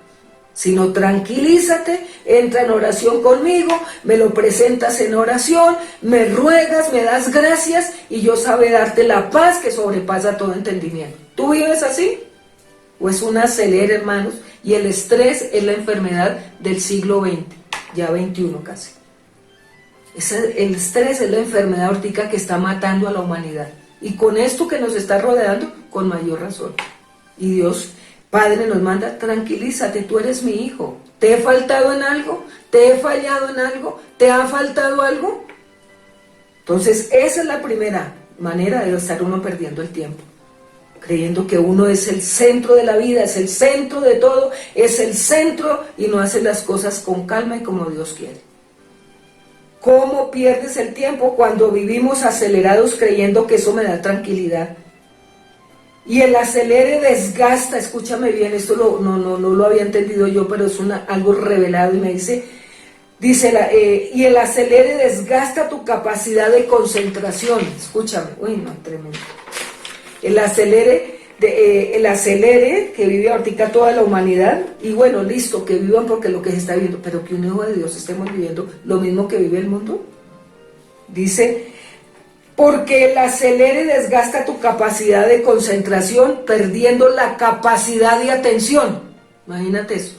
[SPEAKER 1] Sino tranquilízate, entra en oración conmigo, me lo presentas en oración, me ruegas, me das gracias y yo sabré darte la paz que sobrepasa todo entendimiento. ¿Tú vives así? ¿O es un acelere, hermanos? Y el estrés es la enfermedad del siglo XX, ya XXI casi. El estrés es la enfermedad ahorita que está matando a la humanidad. Y con esto que nos está rodeando, con mayor razón. Y Dios... Padre nos manda, tranquilízate, tú eres mi hijo. ¿Te he faltado en algo? ¿Te he fallado en algo? ¿Te ha faltado algo? Entonces, esa es la primera manera de estar uno perdiendo el tiempo. Creyendo que uno es el centro de la vida, es el centro de todo, es el centro y no hace las cosas con calma y como Dios quiere. ¿Cómo pierdes el tiempo? Cuando vivimos acelerados creyendo que eso me da tranquilidad. Y el acelere desgasta, escúchame bien, esto no lo había entendido yo, pero es algo revelado y me dice y el acelere desgasta tu capacidad de concentración, escúchame, uy no, tremendo. El acelere que vive ahorita toda la humanidad, y bueno, listo, que vivan porque lo que se está viviendo, pero que un hijo de Dios estemos viviendo lo mismo que vive el mundo. Dice... Porque el acelere desgasta tu capacidad de concentración, perdiendo la capacidad de atención. Imagínate eso.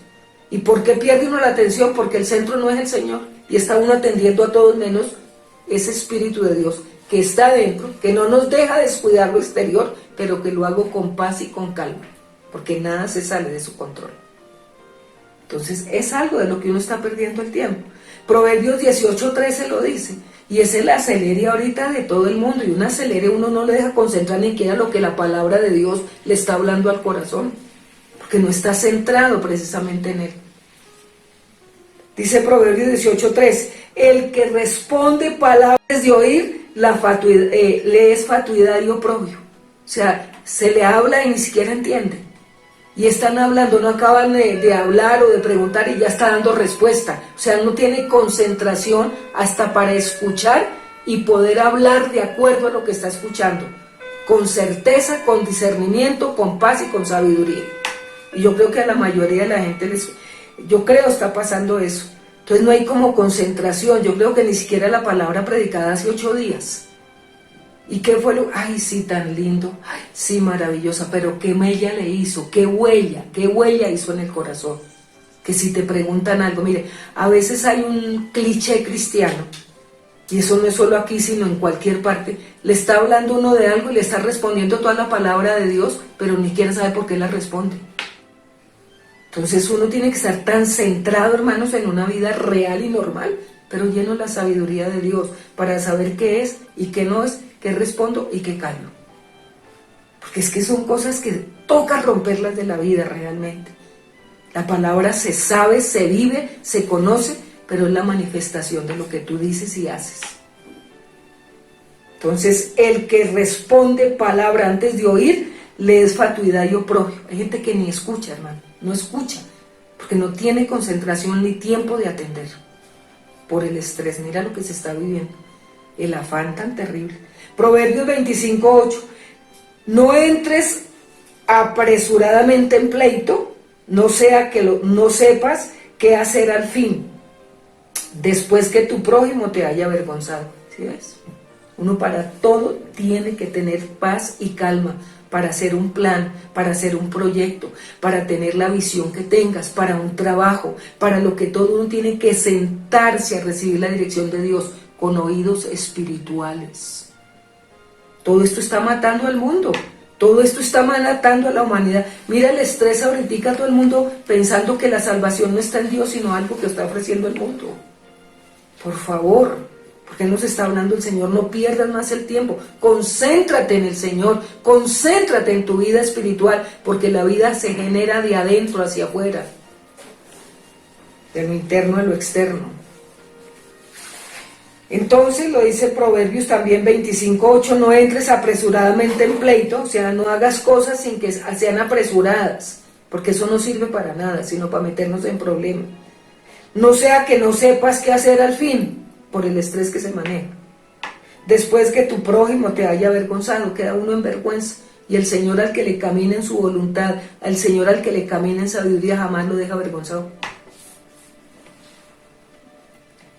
[SPEAKER 1] ¿Y por qué pierde uno la atención? Porque el centro no es el Señor. Y está uno atendiendo a todos menos ese Espíritu de Dios que está dentro, que no nos deja descuidar lo exterior, pero que lo hago con paz y con calma. Porque nada se sale de su control. Entonces es algo de lo que uno está perdiendo el tiempo. Proverbios 18:13 lo dice. Y es el acelere ahorita de todo el mundo. Y un acelere uno no le deja concentrar ni siquiera lo que la palabra de Dios le está hablando al corazón. Porque no está centrado precisamente en él. Dice Proverbios 18:3. El que responde palabras de oír, le es fatuidad y oprobio. O sea, se le habla y ni siquiera entiende. Y están hablando, no acaban de hablar o de preguntar y ya está dando respuesta. O sea, no tiene concentración hasta para escuchar y poder hablar de acuerdo a lo que está escuchando. Con certeza, con discernimiento, con paz y con sabiduría. Y yo creo que a la mayoría de la gente está pasando eso. Entonces no hay como concentración. Yo creo que ni siquiera la palabra predicada hace 8 días. ¿Y qué fue lo? Ay, sí, tan lindo, ay, sí, maravillosa, pero qué mella le hizo, qué huella hizo en el corazón. Que si te preguntan algo, mire, a veces hay un cliché cristiano, y eso no es solo aquí, sino en cualquier parte, le está hablando uno de algo y le está respondiendo toda la palabra de Dios, pero ni siquiera sabe por qué la responde. Entonces uno tiene que estar tan centrado, hermanos, en una vida real y normal, pero lleno de la sabiduría de Dios, para saber qué es y qué no es, qué respondo y qué callo. Porque es que son cosas que toca romperlas de la vida realmente. La palabra se sabe, se vive, se conoce, pero es la manifestación de lo que tú dices y haces. Entonces, el que responde palabra antes de oír, le es fatuidad y oprobio. Hay gente que ni escucha, hermano, no escucha, porque no tiene concentración ni tiempo de atender. Por el estrés, mira lo que se está viviendo, el afán tan terrible. Proverbios 25:8, no entres apresuradamente en pleito, no sea que no sepas qué hacer al fin, después que tu prójimo te haya avergonzado. ¿Sí ves? Uno para todo tiene que tener paz y calma, para hacer un plan, para hacer un proyecto, para tener la visión que tengas, para un trabajo, para lo que todo uno tiene que sentarse a recibir la dirección de Dios con oídos espirituales. Todo esto está matando al mundo. Todo esto está matando a la humanidad. Mira el estrés ahorita, todo el mundo pensando que la salvación no está en Dios, sino algo que está ofreciendo el mundo. Por favor, porque nos está hablando el Señor, no pierdas más el tiempo. Concéntrate en el Señor, concéntrate en tu vida espiritual, porque la vida se genera de adentro hacia afuera, de lo interno a lo externo. Entonces lo dice Proverbios también 25:8, no entres apresuradamente en pleito, o sea, no hagas cosas sin que sean apresuradas, porque eso no sirve para nada, sino para meternos en problemas. No sea que no sepas qué hacer al fin, por el estrés que se maneja. Después que tu prójimo te haya avergonzado, queda uno en vergüenza, y el Señor al que le camina en su voluntad, al Señor al que le camina en sabiduría, jamás lo deja avergonzado.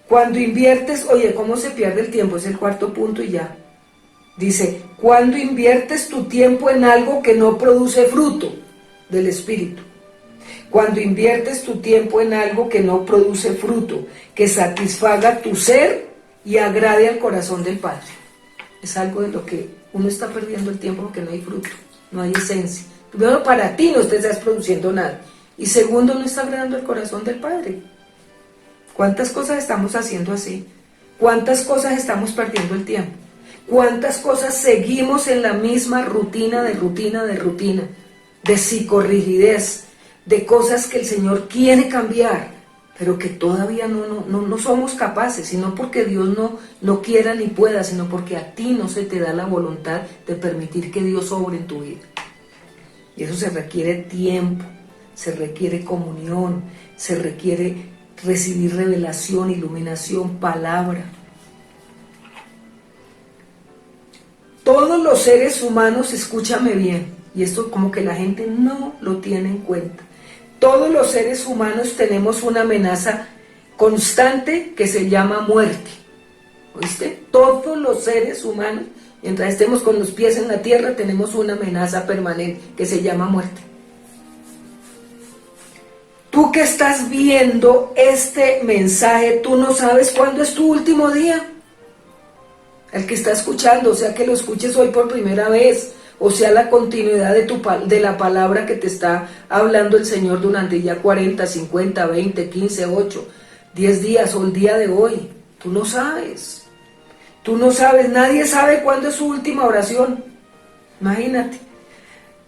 [SPEAKER 1] Cuando inviertes, oye, ¿cómo se pierde el tiempo? Es el cuarto punto y ya. Dice, cuando inviertes tu tiempo en algo que no produce fruto del Espíritu. Cuando inviertes tu tiempo en algo que no produce fruto, que satisfaga tu ser y agrade al corazón del Padre. Es algo de lo que uno está perdiendo el tiempo porque no hay fruto, no hay esencia. Primero, para ti no te estás produciendo nada. Y segundo, no está agradando al corazón del Padre. ¿Cuántas cosas estamos haciendo así? ¿Cuántas cosas estamos perdiendo el tiempo? ¿Cuántas cosas seguimos en la misma rutina, de psicorrigidez, de cosas que el Señor quiere cambiar, pero que todavía no somos capaces, sino porque Dios no quiera ni pueda, sino porque a ti no se te da la voluntad de permitir que Dios obre en tu vida? Y eso se requiere tiempo, se requiere comunión, se requiere recibir revelación, iluminación, palabra. Todos los seres humanos, escúchame bien, y esto como que la gente no lo tiene en cuenta. Todos los seres humanos tenemos una amenaza constante que se llama muerte. ¿Oíste? Todos los seres humanos, mientras estemos con los pies en la tierra, tenemos una amenaza permanente que se llama muerte. Tú que estás viendo este mensaje, tú no sabes cuándo es tu último día. El que está escuchando, o sea que lo escuches hoy por primera vez, o sea la continuidad de la palabra que te está hablando el Señor durante ya 40, 50, 20, 15, 8, 10 días o el día de hoy. Tú no sabes. Tú no sabes, nadie sabe cuándo es su última oración. Imagínate.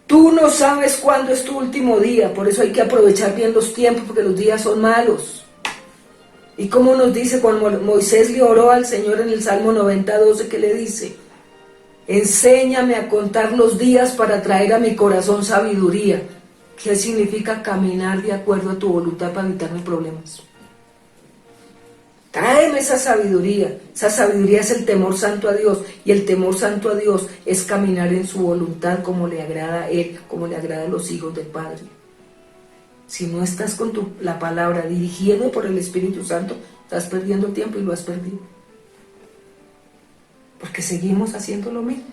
[SPEAKER 1] Tú no sabes cuándo es tu último día, por eso hay que aprovechar bien los tiempos, porque los días son malos. Y como nos dice cuando Moisés le oró al Señor en el Salmo 90:12, que le dice, enséñame a contar los días para traer a mi corazón sabiduría. ¿Qué significa caminar de acuerdo a tu voluntad para evitarme problemas? Tráeme esa sabiduría. Esa sabiduría es el temor santo a Dios, y el temor santo a Dios es caminar en su voluntad como le agrada a Él, como le agrada a los hijos del Padre. Si no estás con la palabra dirigido por el Espíritu Santo, estás perdiendo el tiempo y lo has perdido. Porque seguimos haciendo lo mismo.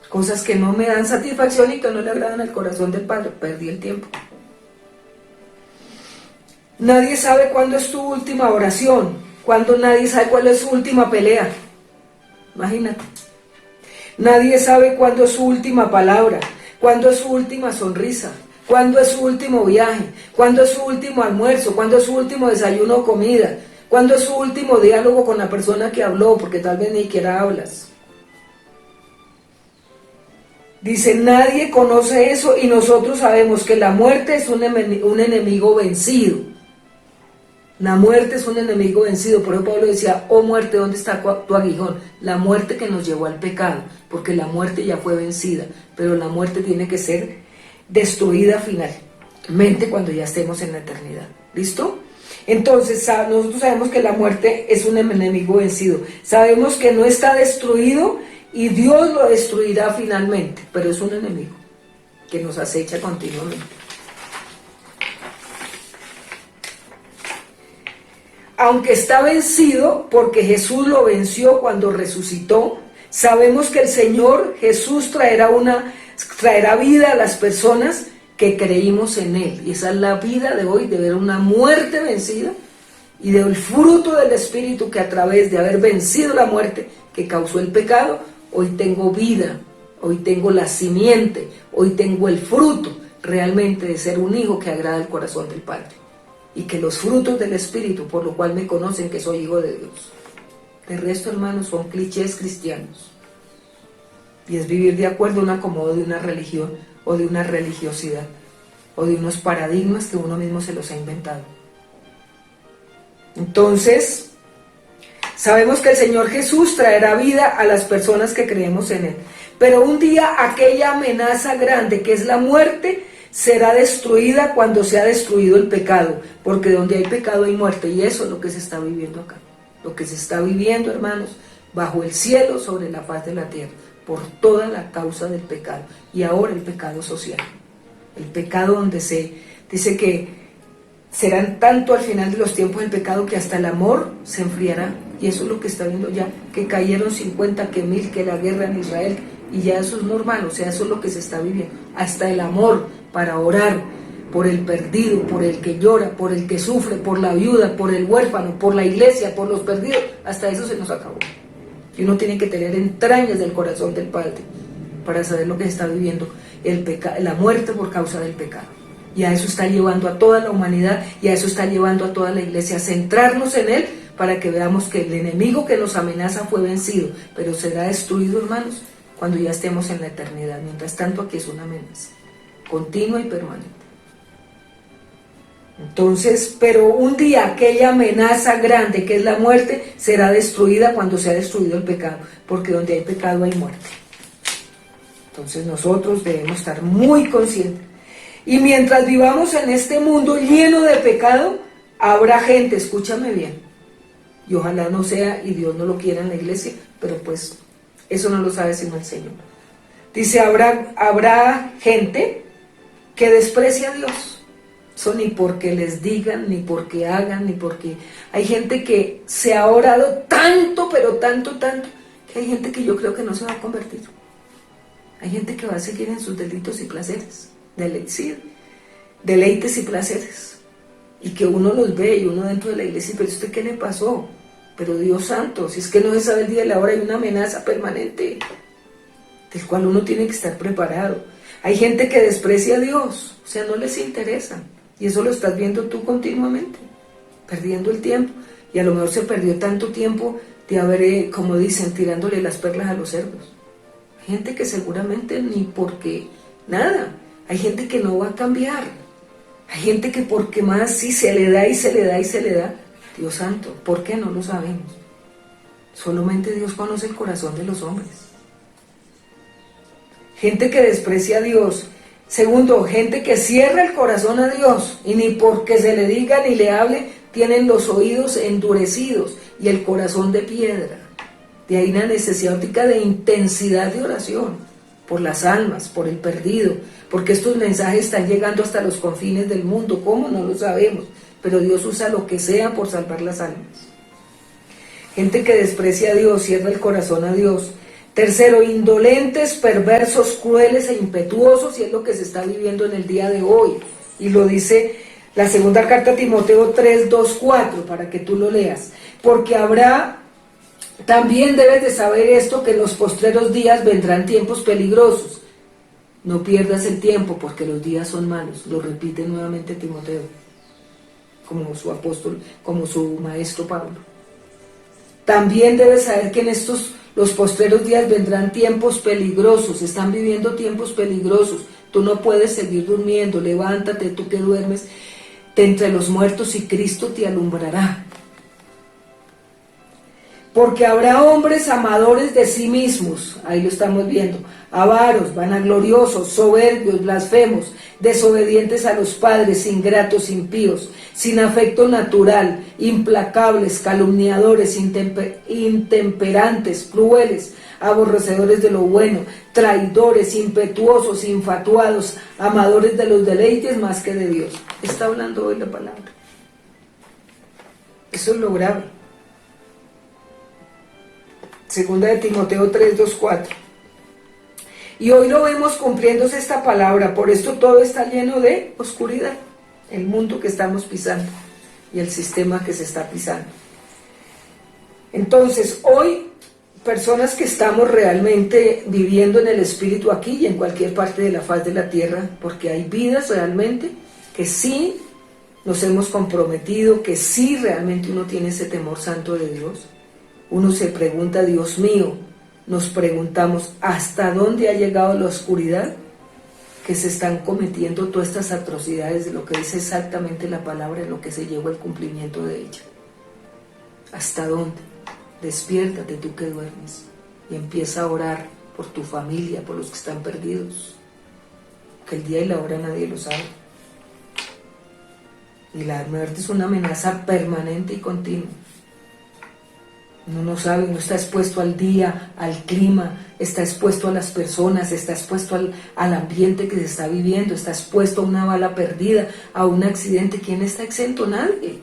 [SPEAKER 1] Cosas que no me dan satisfacción y que no le agradan al corazón del Padre. Perdí el tiempo. Nadie sabe cuándo es tu última oración, cuando nadie sabe cuál es su última pelea. Imagínate. Nadie sabe cuándo es su última palabra, cuándo es su última sonrisa, cuándo es su último viaje, cuándo es su último almuerzo, cuándo es su último desayuno o comida, cuándo es su último diálogo con la persona que habló, porque tal vez ni siquiera hablas. Dice, nadie conoce eso, y nosotros sabemos que la muerte es un enemigo vencido. La muerte es un enemigo vencido. Por eso Pablo decía, oh muerte, ¿dónde está tu aguijón? La muerte que nos llevó al pecado, porque la muerte ya fue vencida, pero la muerte tiene que ser destruida finalmente cuando ya estemos en la eternidad. ¿Listo? Entonces nosotros sabemos que la muerte es un enemigo vencido. Sabemos que no está destruido y Dios lo destruirá finalmente, pero es un enemigo que nos acecha continuamente. Aunque está vencido, porque Jesús lo venció cuando resucitó, sabemos que el Señor Jesús traerá una traerá vida a las personas que creímos en Él. Y esa es la vida de hoy, de ver una muerte vencida y del fruto del Espíritu, que a través de haber vencido la muerte que causó el pecado, hoy tengo vida, hoy tengo la simiente, hoy tengo el fruto realmente de ser un hijo que agrada el corazón del Padre. Y que los frutos del Espíritu, por lo cual me conocen que soy hijo de Dios. El resto, hermanos, son clichés cristianos. Y es vivir de acuerdo a un acomodo de una religión o de una religiosidad o de unos paradigmas que uno mismo se los ha inventado. Entonces, sabemos que el Señor Jesús traerá vida a las personas que creemos en Él. Pero un día aquella amenaza grande que es la muerte será destruida cuando se ha destruido el pecado, porque donde hay pecado hay muerte, y eso es lo que se está viviendo acá. Lo que se está viviendo, hermanos, bajo el cielo, sobre la faz de la tierra, por toda la causa del pecado, y ahora el pecado social. El pecado donde se dice que serán tanto al final de los tiempos el pecado que hasta el amor se enfriará, y eso es lo que está viendo ya, que cayeron 50, que 1000, que la guerra en Israel, y ya eso es normal, o sea, eso es lo que se está viviendo, hasta el amor para orar por el perdido, por el que llora, por el que sufre, por la viuda, por el huérfano, por la iglesia, por los perdidos, hasta eso se nos acabó. Y uno tiene que tener entrañas del corazón del Padre para saber lo que se está viviendo, la muerte por causa del pecado. Y a eso está llevando a toda la humanidad, y a eso está llevando a toda la iglesia, a centrarnos en Él, para que veamos que el enemigo que nos amenaza fue vencido, pero será destruido, hermanos, cuando ya estemos en la eternidad. Mientras tanto, aquí es una amenaza continua y permanente. Entonces, pero un día aquella amenaza grande que es la muerte será destruida cuando se ha destruido el pecado, porque donde hay pecado hay muerte. Entonces nosotros debemos estar muy conscientes. Y mientras vivamos en este mundo lleno de pecado, habrá gente, escúchame bien, y ojalá no sea, y Dios no lo quiera en la iglesia, pero pues eso no lo sabe sino el Señor. Dice, habrá gente que desprecia a Dios. Eso ni porque les digan, ni porque hagan, ni porque... Hay gente que se ha orado tanto, pero tanto, que hay gente que yo creo que no se va a convertir. Hay gente que va a seguir en sus delitos y placeres, deleites y placeres. Y que uno los ve, y uno dentro de la iglesia, pero ¿usted qué le pasó? Pero Dios santo, si es que no se sabe el día y la hora, hay una amenaza permanente, del cual uno tiene que estar preparado. Hay gente que desprecia a Dios, o sea, no les interesa. Y eso lo estás viendo tú continuamente, perdiendo el tiempo. Y a lo mejor se perdió tanto tiempo de haber, como dicen, tirándole las perlas a los cerdos. Hay gente que seguramente ni porque nada. Hay gente que no va a cambiar. Hay gente que porque más sí se le da y se le da y se le da. Dios santo, ¿por qué? No lo sabemos. Solamente Dios conoce el corazón de los hombres. Gente que desprecia a Dios. Segundo, gente que cierra el corazón a Dios y ni porque se le diga ni le hable, tienen los oídos endurecidos y el corazón de piedra. De ahí la necesidad de intensidad de oración por las almas, por el perdido, porque estos mensajes están llegando hasta los confines del mundo. ¿Cómo? No lo sabemos, pero Dios usa lo que sea por salvar las almas. Gente que desprecia a Dios, cierra el corazón a Dios. Tercero, indolentes, perversos, crueles e impetuosos, y es lo que se está viviendo en el día de hoy. Y lo dice la segunda carta a Timoteo 3, 2, 4, para que tú lo leas. Porque también debes de saber esto, que en los postreros días vendrán tiempos peligrosos. No pierdas el tiempo, porque los días son malos. Lo repite nuevamente Timoteo, como su apóstol, como su maestro Pablo. También debes saber que en los postreros días vendrán tiempos peligrosos. Están viviendo tiempos peligrosos. Tú no puedes seguir durmiendo. Levántate, tú que duermes, de entre los muertos, y Cristo te alumbrará. Porque habrá hombres amadores de sí mismos, ahí lo estamos viendo, avaros, vanagloriosos, soberbios, blasfemos, desobedientes a los padres, ingratos, impíos, sin afecto natural, implacables, calumniadores, intemperantes, crueles, aborrecedores de lo bueno, traidores, impetuosos, infatuados, amadores de los deleites más que de Dios. Está hablando hoy la palabra. Eso es lo grave. Segunda de Timoteo 3, 2, 4. Y hoy lo vemos cumpliéndose esta palabra, por esto todo está lleno de oscuridad, el mundo que estamos pisando y el sistema que se está pisando. Entonces, hoy, personas que estamos realmente viviendo en el Espíritu aquí y en cualquier parte de la faz de la tierra, porque hay vidas realmente que sí nos hemos comprometido, que sí realmente uno tiene ese temor santo de Dios. Uno se pregunta, Dios mío, nos preguntamos, ¿hasta dónde ha llegado la oscuridad? Que se están cometiendo todas estas atrocidades de lo que dice exactamente la palabra, en lo que se llegó al cumplimiento de ella. ¿Hasta dónde? Despiértate tú que duermes y empieza a orar por tu familia, por los que están perdidos, que el día y la hora nadie lo sabe. Y la muerte es una amenaza permanente y continua. Uno no sabe, uno está expuesto al día, al clima, está expuesto a las personas, está expuesto al ambiente que se está viviendo, está expuesto a una bala perdida, a un accidente. ¿Quién está exento? Nadie.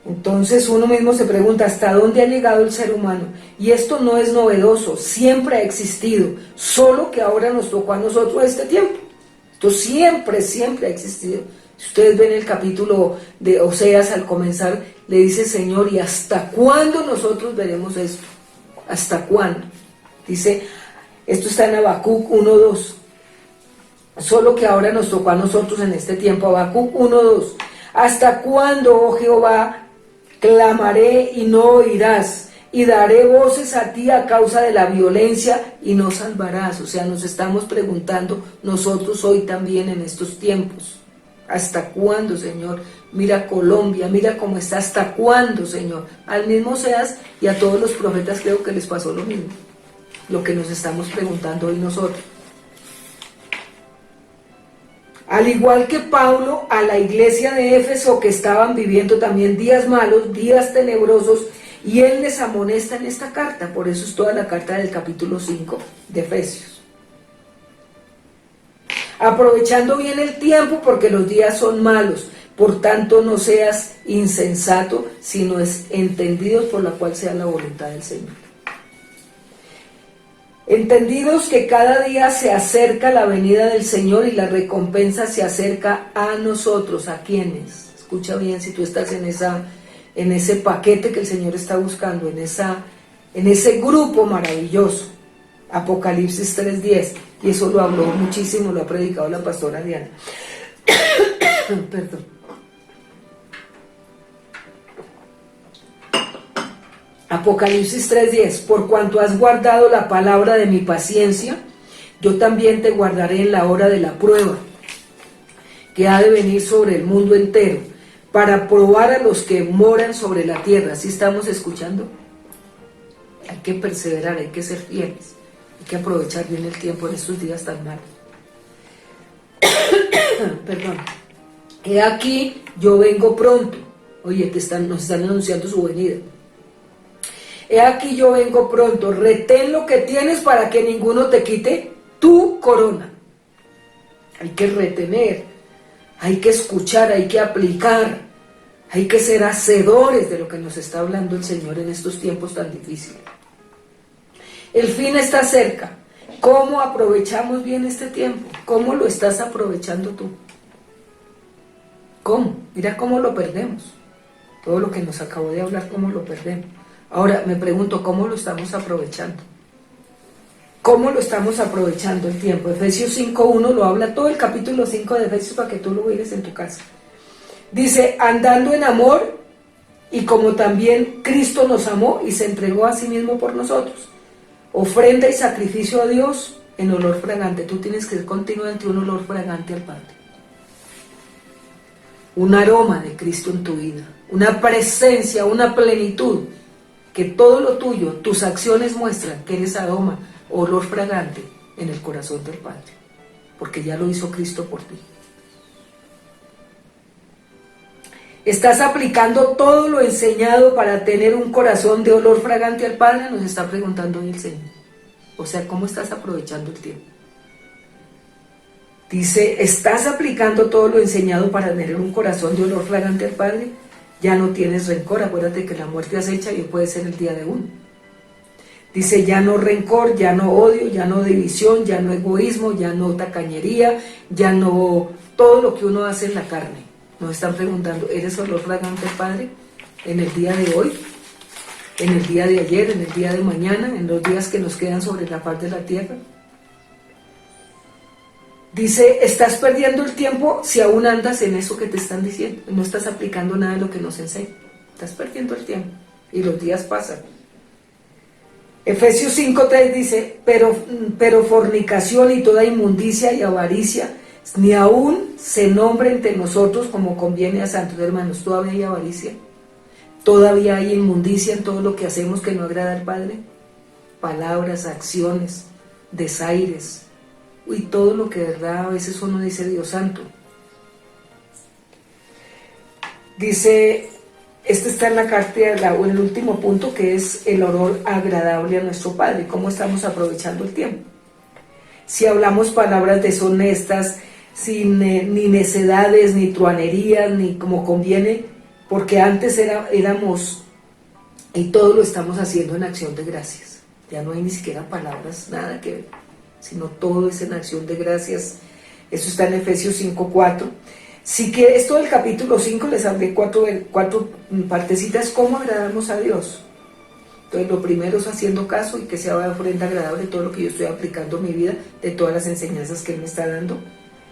[SPEAKER 1] Entonces uno mismo se pregunta, ¿hasta dónde ha llegado el ser humano? Y esto no es novedoso, siempre ha existido, solo que ahora nos tocó a nosotros este tiempo. Esto siempre ha existido. Si ustedes ven el capítulo de Oseas al comenzar, le dice, Señor, ¿y hasta cuándo nosotros veremos esto? ¿Hasta cuándo? Dice, esto está en Habacuc 1:2. Solo que ahora nos tocó a nosotros en este tiempo, Habacuc 1:2. ¿Hasta cuándo, oh Jehová, clamaré y no oirás? Y daré voces a ti a causa de la violencia y no salvarás. O sea, nos estamos preguntando nosotros hoy también en estos tiempos. ¿Hasta cuándo, Señor? Mira Colombia, mira cómo está. ¿Hasta cuándo, Señor? Al mismo Oseas y a todos los profetas creo que les pasó lo mismo. Lo que nos estamos preguntando hoy nosotros. Al igual que Pablo, a la iglesia de Éfeso, que estaban viviendo también días malos, días tenebrosos, y él les amonesta en esta carta. Por eso es toda la carta del capítulo 5 de Efesios. Aprovechando bien el tiempo, porque los días son malos, por tanto no seas insensato, sino es entendidos por la cual sea la voluntad del Señor. Entendidos que cada día se acerca la venida del Señor y la recompensa se acerca a nosotros. ¿A quiénes? Escucha bien, si tú estás en ese paquete que el Señor está buscando, en ese grupo maravilloso. Apocalipsis 3:10, y eso lo habló muchísimo, lo ha predicado la pastora Diana. Perdón. Apocalipsis 3:10, por cuanto has guardado la palabra de mi paciencia, yo también te guardaré en la hora de la prueba, que ha de venir sobre el mundo entero, para probar a los que moran sobre la tierra. ¿Sí estamos escuchando? Hay que perseverar, hay que ser fieles. Hay que aprovechar bien el tiempo en estos días tan malos. Perdón. He aquí, yo vengo pronto. Oye, nos están anunciando su venida. He aquí, yo vengo pronto. Retén lo que tienes para que ninguno te quite tu corona. Hay que retener, hay que escuchar, hay que aplicar, hay que ser hacedores de lo que nos está hablando el Señor en estos tiempos tan difíciles. El fin está cerca. ¿Cómo aprovechamos bien este tiempo? ¿Cómo lo estás aprovechando tú? ¿Cómo? Mira cómo lo perdemos. Todo lo que nos acabó de hablar, ¿cómo lo perdemos? Ahora me pregunto, ¿cómo lo estamos aprovechando? ¿Cómo lo estamos aprovechando el tiempo? Efesios 5:1 lo habla todo el capítulo 5 de Efesios para que tú lo mires en tu casa. Dice, andando en amor, y como también Cristo nos amó y se entregó a sí mismo por nosotros. Ofrenda y sacrificio a Dios en olor fragante. Tú tienes que ser continuamente un olor fragante al Padre. Un aroma de Cristo en tu vida. Una presencia, una plenitud. Que todo lo tuyo, tus acciones muestran que eres aroma, olor fragante en el corazón del Padre. Porque ya lo hizo Cristo por ti. ¿Estás aplicando todo lo enseñado para tener un corazón de olor fragante al Padre? Nos está preguntando hoy el Señor. O sea, ¿cómo estás aprovechando el tiempo? Dice, ¿estás aplicando todo lo enseñado para tener un corazón de olor fragante al Padre? Ya no tienes rencor, acuérdate que la muerte acecha y puede ser el día de uno. Dice, ya no rencor, ya no odio, ya no división, ya no egoísmo, ya no tacañería, ya no todo lo que uno hace en la carne. Nos están preguntando, ¿eres olor fragante, Padre? En el día de hoy, en el día de ayer, en el día de mañana, en los días que nos quedan sobre la faz de la tierra. Dice, estás perdiendo el tiempo si aún andas en eso que te están diciendo. No estás aplicando nada de lo que nos enseñan. Estás perdiendo el tiempo y los días pasan. Efesios 5:3 dice, pero fornicación y toda inmundicia y avaricia, ni aún se nombre entre nosotros como conviene a santos hermanos. Todavía hay avaricia, todavía hay inmundicia en todo lo que hacemos que no agrada al Padre. Palabras, acciones, desaires, y todo lo que de verdad a veces uno dice, Dios santo. Dice, este está en la carta, o en el último punto, que es el olor agradable a nuestro Padre. ¿Cómo estamos aprovechando el tiempo? Si hablamos palabras deshonestas, sin ni necedades, ni truanerías, ni como conviene, porque antes éramos, y todo lo estamos haciendo en acción de gracias. Ya no hay ni siquiera palabras, nada que ver, sino todo es en acción de gracias. Eso está en Efesios 5:4. Si quieres, todo el capítulo 5 les hablé cuatro partecitas, cómo agradamos a Dios. Entonces lo primero es haciendo caso y que sea de ofrenda agradable todo lo que yo estoy aplicando en mi vida, de todas las enseñanzas que Él me está dando.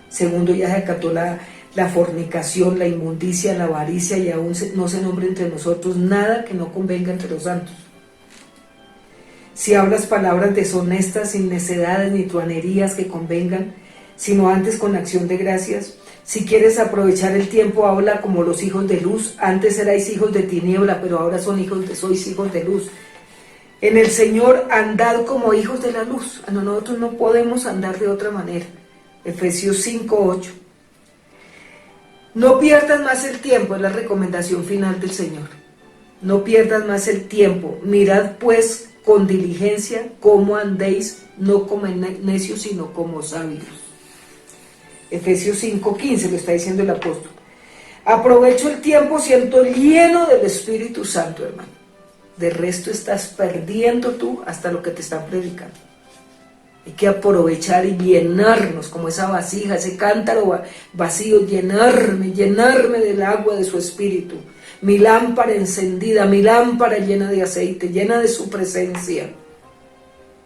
[SPEAKER 1] Segundo, ya se acató la fornicación, la inmundicia, la avaricia, y aún no se nombre entre nosotros nada que no convenga entre los santos. Si hablas palabras deshonestas, sin necedades ni truanerías que convengan, sino antes con acción de gracias. Si quieres aprovechar el tiempo, habla como los hijos de luz. Antes erais hijos de tiniebla, pero ahora sois hijos de luz. En el Señor andad como hijos de la luz. Nosotros no podemos andar de otra manera. Efesios 5:8. No pierdas más el tiempo, es la recomendación final del Señor. No pierdas más el tiempo. Mirad pues con diligencia cómo andéis, no como necios, sino como sabios. Efesios 5:15 lo está diciendo el apóstol. Aprovecho el tiempo siendo lleno del Espíritu Santo, hermano. De resto estás perdiendo tú hasta lo que te están predicando. Hay que aprovechar y llenarnos como esa vasija, ese cántaro vacío, llenarme del agua de su Espíritu. Mi lámpara encendida, mi lámpara llena de aceite, llena de su presencia.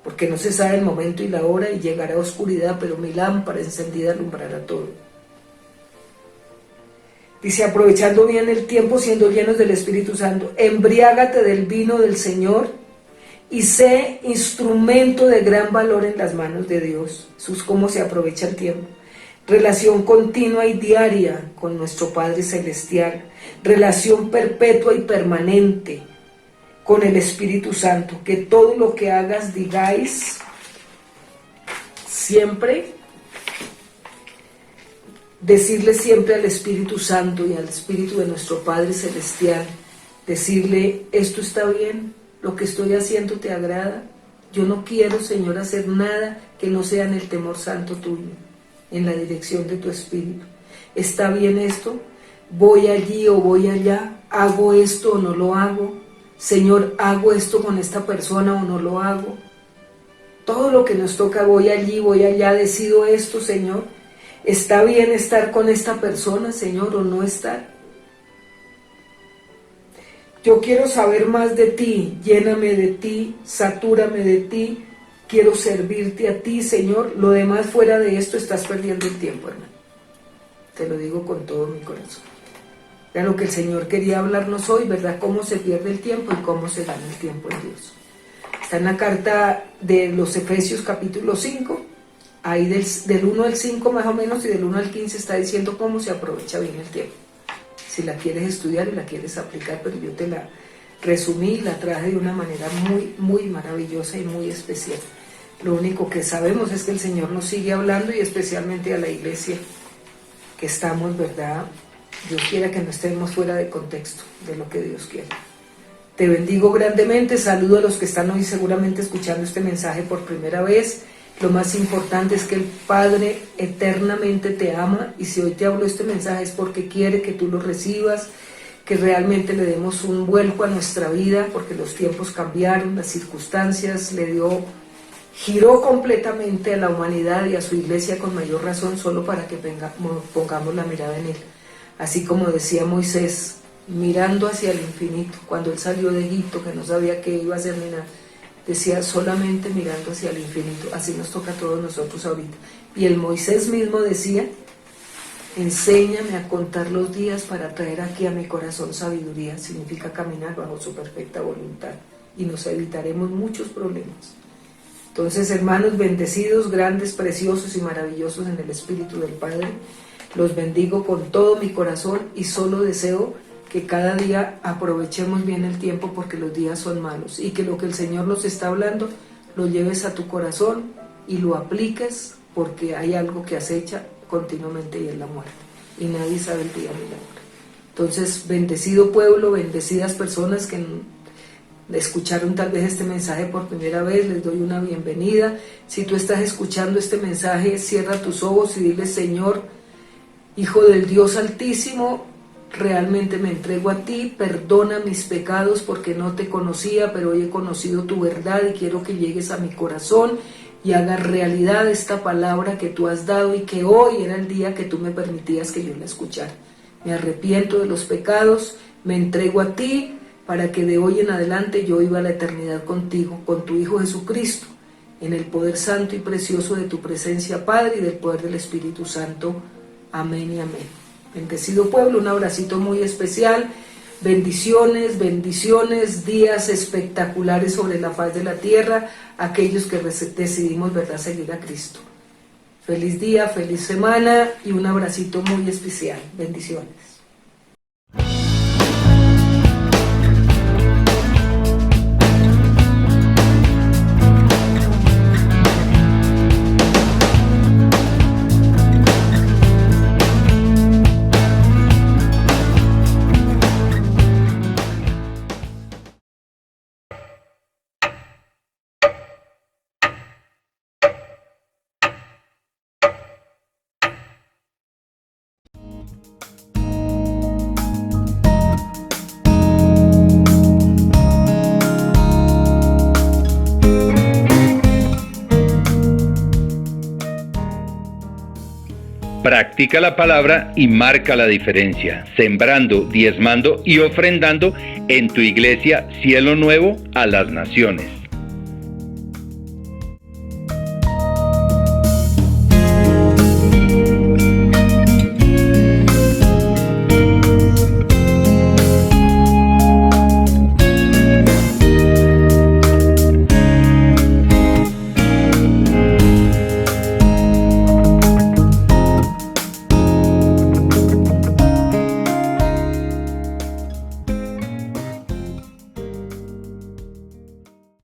[SPEAKER 1] Porque no se sabe el momento y la hora y llegará oscuridad, pero mi lámpara encendida alumbrará todo. Dice, aprovechando bien el tiempo, siendo llenos del Espíritu Santo, embriágate del vino del Señor y sé instrumento de gran valor en las manos de Dios. Eso es cómo se aprovecha el tiempo. Relación continua y diaria con nuestro Padre Celestial, relación perpetua y permanente con el Espíritu Santo, que todo lo que hagas, digáis siempre, decirle siempre al Espíritu Santo y al Espíritu de nuestro Padre Celestial, decirle, esto está bien, lo que estoy haciendo te agrada, yo no quiero, Señor, hacer nada que no sea en el temor santo tuyo, en la dirección de tu Espíritu. ¿Está bien esto? ¿Voy allí o voy allá? ¿Hago esto o no lo hago? Señor, ¿hago esto con esta persona o no lo hago? Todo lo que nos toca, voy allí, voy allá, decido esto, Señor. ¿Está bien estar con esta persona, Señor, o no estar? Yo quiero saber más de ti, lléname de ti, satúrame de ti, quiero servirte a ti, Señor. Lo demás fuera de esto estás perdiendo el tiempo, hermano. Te lo digo con todo mi corazón. Era lo que el Señor quería hablarnos hoy, ¿verdad? Cómo se pierde el tiempo y cómo se gana el tiempo en Dios. Está en la carta de los Efesios capítulo 5, ahí del 1 al 5 más o menos, y del 1 al 15 está diciendo cómo se aprovecha bien el tiempo. Si la quieres estudiar y la quieres aplicar, pero yo te la resumí y la traje de una manera muy, muy maravillosa y muy especial. Lo único que sabemos es que el Señor nos sigue hablando, y especialmente a la iglesia que estamos, ¿verdad? Dios quiera que no estemos fuera de contexto de lo que Dios quiere. Te bendigo grandemente, saludo a los que están hoy seguramente escuchando este mensaje por primera vez. Lo más importante es que el Padre eternamente te ama, y si hoy te hablo este mensaje es porque quiere que tú lo recibas, que realmente le demos un vuelco a nuestra vida, porque los tiempos cambiaron, las circunstancias giró completamente a la humanidad y a su iglesia con mayor razón, solo para que pongamos la mirada en Él. Así como decía Moisés, mirando hacia el infinito, cuando él salió de Egipto, que no sabía qué iba a hacer ni nada, decía solamente mirando hacia el infinito. Así nos toca a todos nosotros ahorita. Y el Moisés mismo decía, enséñame a contar los días para traer aquí a mi corazón sabiduría. Significa caminar bajo su perfecta voluntad y nos evitaremos muchos problemas. Entonces, hermanos bendecidos, grandes, preciosos y maravillosos en el Espíritu del Padre, los bendigo con todo mi corazón y solo deseo que cada día aprovechemos bien el tiempo, porque los días son malos, y que lo que el Señor nos está hablando lo lleves a tu corazón y lo apliques, porque hay algo que acecha continuamente y es la muerte, y nadie sabe el día ni la hora. Entonces, bendecido pueblo, bendecidas personas que escucharon tal vez este mensaje por primera vez, les doy una bienvenida. Si tú estás escuchando este mensaje, cierra tus ojos y dile: Señor, Hijo del Dios Altísimo, realmente me entrego a ti, perdona mis pecados porque no te conocía, pero hoy he conocido tu verdad y quiero que llegues a mi corazón y hagas realidad esta palabra que tú has dado y que hoy era el día que tú me permitías que yo la escuchara. Me arrepiento de los pecados, me entrego a ti para que de hoy en adelante yo iba a la eternidad contigo, con tu Hijo Jesucristo, en el poder santo y precioso de tu presencia, Padre, y del poder del Espíritu Santo. Amén y amén. Bendecido pueblo, un abracito muy especial, bendiciones, bendiciones, días espectaculares sobre la faz de la tierra, aquellos que decidimos, ¿verdad?, seguir a Cristo. Feliz día, feliz semana y un abracito muy especial. Bendiciones.
[SPEAKER 2] Practica la palabra y marca la diferencia, sembrando, diezmando y ofrendando en tu iglesia Cielo Nuevo a las Naciones.